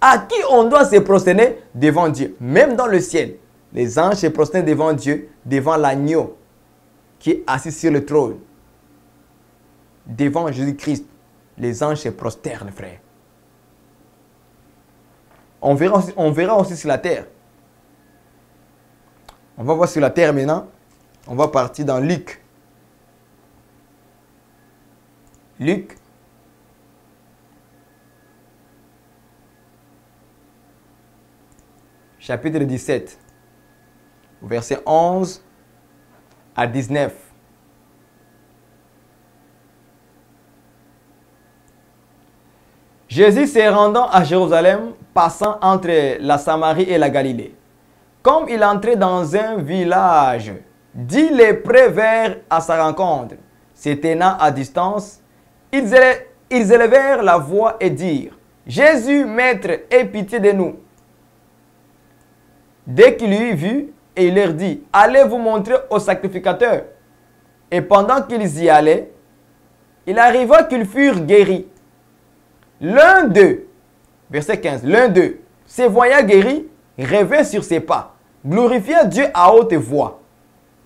À qui on doit se prosterner? Devant Dieu. Même dans le ciel, les anges se prosternent devant Dieu, devant l'agneau qui est assis sur le trône. Devant Jésus-Christ, les anges se prosternent, frère. On verra aussi sur la terre. On va voir sur la terre maintenant. On va partir dans Luc. Luc. Chapitre 17. Verset 11 à 19. Jésus se rendant à Jérusalem, passant entre la Samarie et la Galilée. Comme il entrait dans un village, 10 lépreux vinrent à sa rencontre. Se tenant à distance, ils élevèrent la voix et dirent: Jésus, Maître, aie pitié de nous. Dès qu'il eut vu, et il leur dit: allez vous montrer au sacrificateur. Et pendant qu'ils y allaient, il arriva qu'ils furent guéris. L'un d'eux, verset 15, l'un d'eux, se voyant guéri, revint sur ses pas, glorifiant Dieu à haute voix.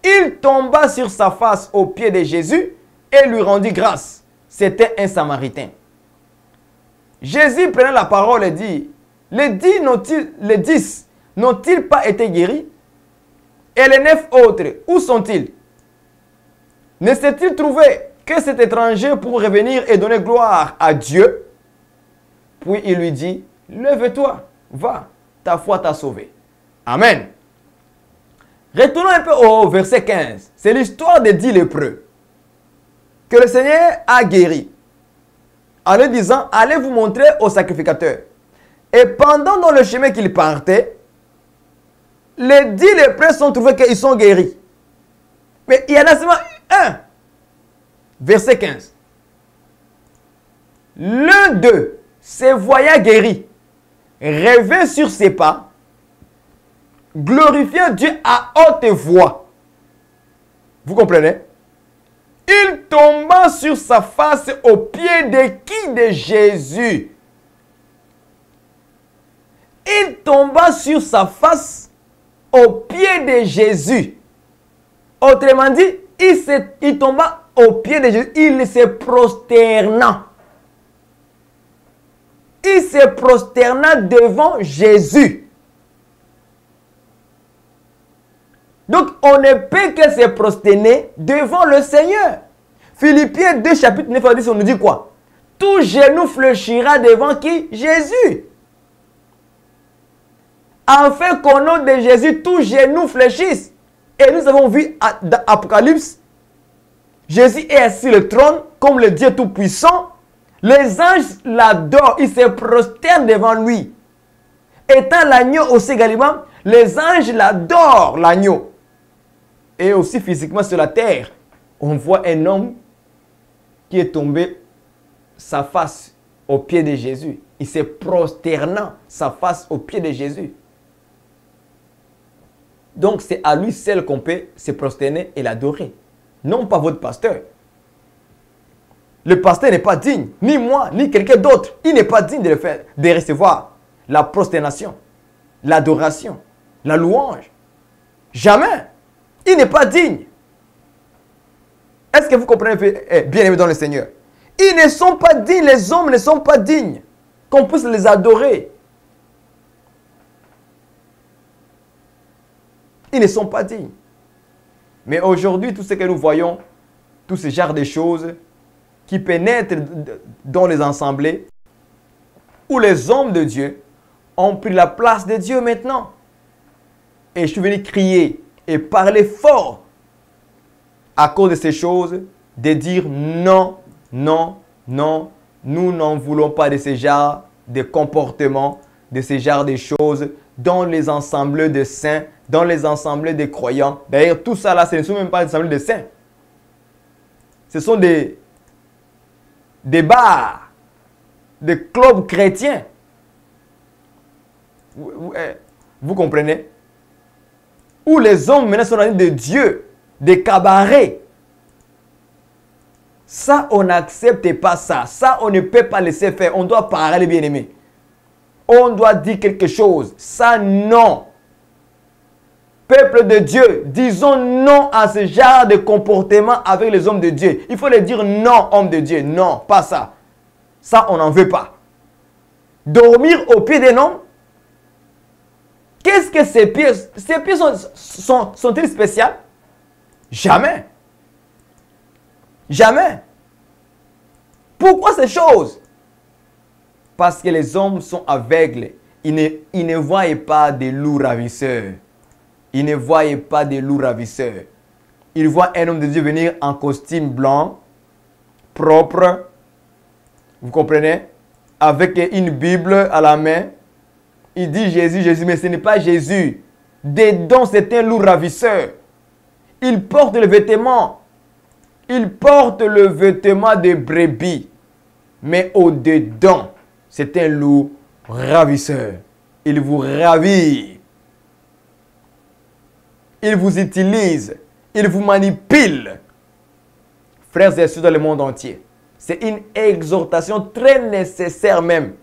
Il tomba sur sa face aux pieds de Jésus et lui rendit grâce. C'était un Samaritain. Jésus prenant la parole et dit: les 10 n'ont-ils pas été guéris? Et les 9 autres, où sont-ils? Ne s'est-il trouvé que cet étranger pour revenir et donner gloire à Dieu? Puis il lui dit: lève-toi, va, ta foi t'a sauvé. Amen. Retournons un peu au verset 15. C'est l'histoire des 10 lépreux que le Seigneur a guéri en lui disant: allez vous montrer au sacrificateur. Et pendant dans le chemin qu'il partait, les 10 lépreux sont trouvés qu'ils sont guéris. Mais il y en a seulement un. Verset 15. L'un d'eux, se voyant guéri, revint sur ses pas, glorifiant Dieu à haute voix. Vous comprenez? Il tomba sur sa face aux pieds de qui? De Jésus. Il tomba sur sa face aux pieds de Jésus. Autrement dit, il tomba aux pieds de Jésus. Il se prosterna. Il se prosterna devant Jésus. Donc, on ne peut que se prosterner devant le Seigneur. Philippiens 2, chapitre 9 à 10, on nous dit quoi? Tout genou fléchira devant qui? Jésus. Afin qu'au nom de Jésus, tout genou fléchisse. Et nous avons vu dans Apocalypse, Jésus est assis sur le trône comme le Dieu Tout-Puissant. Les anges l'adorent, ils se prosternent devant lui. Étant l'agneau aussi également, les anges l'adorent, l'agneau. Et aussi physiquement sur la terre, on voit un homme qui est tombé sa face au pied de Jésus. Il s'est prosternant sa face au pied de Jésus. Donc c'est à lui seul qu'on peut se prosterner et l'adorer. Non pas votre pasteur. Le pasteur n'est pas digne, ni moi, ni quelqu'un d'autre. Il n'est pas digne de le faire, de recevoir la prosternation, l'adoration, la louange. Jamais. Il n'est pas digne. Est-ce que vous comprenez, bien aimé dans le Seigneur? Ils ne sont pas dignes, les hommes ne sont pas dignes qu'on puisse les adorer. Ils ne sont pas dignes. Mais aujourd'hui, tout ce que nous voyons, tout ce genre de choses qui pénètrent dans les assemblées, où les hommes de Dieu ont pris la place de Dieu maintenant. Et je suis venu crier et parler fort à cause de ces choses, de dire non, non, non, nous n'en voulons pas de ce genre de comportements, de ce genre de choses dans les assemblées de saints, dans les assemblées de croyants. D'ailleurs, tout ça là, ce ne sont même pas des assemblées de saints. Ce sont des bars, des clubs chrétiens. Vous comprenez? Où les hommes maintenant sont en de Dieu, des cabarets. Ça, on n'accepte pas ça. Ça, on ne peut pas laisser faire. On doit parler, bien aimé. On doit dire quelque chose. Ça, non. Peuple de Dieu, disons non à ce genre de comportement avec les hommes de Dieu. Il faut les dire non, hommes de Dieu. Non, pas ça. Ça, on n'en veut pas. Dormir au pied d'un homme. Qu'est-ce que ces pieds? Ces pieds sont-ils spéciaux? Jamais. Jamais. Pourquoi ces choses? Parce que les hommes sont aveugles. Ils ne voient pas des loups ravisseurs. Ils ne voient pas des loups ravisseurs. Ils voient un homme de Dieu venir en costume blanc, propre. Vous comprenez? Avec une Bible à la main. Il dit Jésus, Jésus, mais ce n'est pas Jésus. Dedans, c'est un loup ravisseur. Il porte le vêtement. Il porte le vêtement de brebis. Mais au-dedans, c'est un loup ravisseur. Il vous ravit. Il vous utilise. Il vous manipule. Frères et sœurs dans le monde entier. C'est une exhortation très nécessaire même.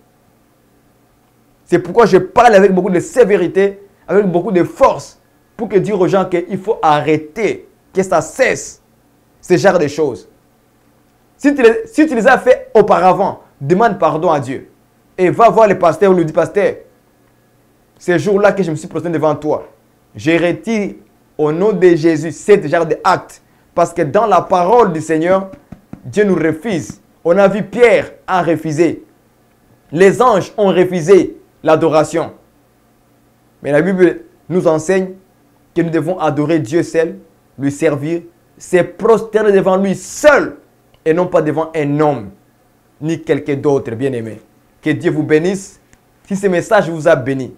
C'est pourquoi je parle avec beaucoup de sévérité, avec beaucoup de force, pour que dire aux gens qu'il faut arrêter, que ça cesse, ce genre de choses. Si tu les as fait auparavant, demande pardon à Dieu. Et va voir le pasteur ou lui dit, pasteur, ce jour-là que je me suis prosterné devant toi, je retire au nom de Jésus ce genre d'acte. Parce que dans la parole du Seigneur, Dieu nous refuse. On a vu Pierre a refusé. Les anges ont refusé l'adoration. Mais la Bible nous enseigne que nous devons adorer Dieu seul, lui servir, se prosterner devant lui seul et non pas devant un homme ni quelqu'un d'autre, bien-aimé. Que Dieu vous bénisse. Si ce message vous a béni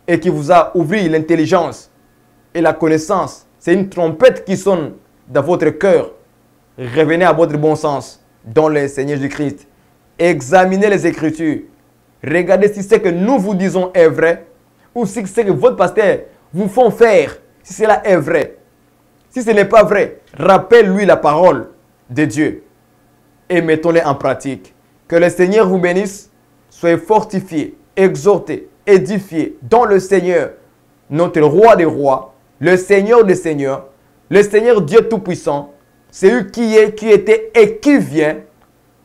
et qui vous a ouvert l'intelligence et la connaissance, c'est une trompette qui sonne dans votre cœur. Revenez à votre bon sens dans le Seigneur Jésus-Christ. Examinez les Écritures. Regardez si ce que nous vous disons est vrai ou si ce que votre pasteur vous font faire, si cela est vrai. Si ce n'est pas vrai, rappelle-lui la parole de Dieu et mettons-les en pratique. Que le Seigneur vous bénisse, soyez fortifiés, exhortés, édifiés dans le Seigneur, notre roi des rois, le Seigneur des seigneurs, le Seigneur Dieu Tout-Puissant, c'est lui qui est, qui était et qui vient,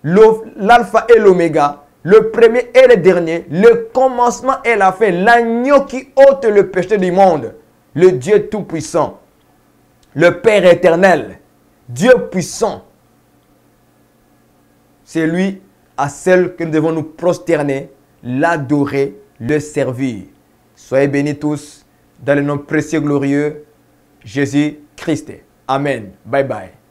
l'alpha et l'oméga, le premier et le dernier, le commencement et la fin, l'agneau qui ôte le péché du monde. le Dieu Tout-Puissant, le Père éternel, Dieu puissant. C'est lui à seul que nous devons nous prosterner, l'adorer, le servir. Soyez bénis tous dans le nom précieux glorieux Jésus-Christ. Amen. Bye bye.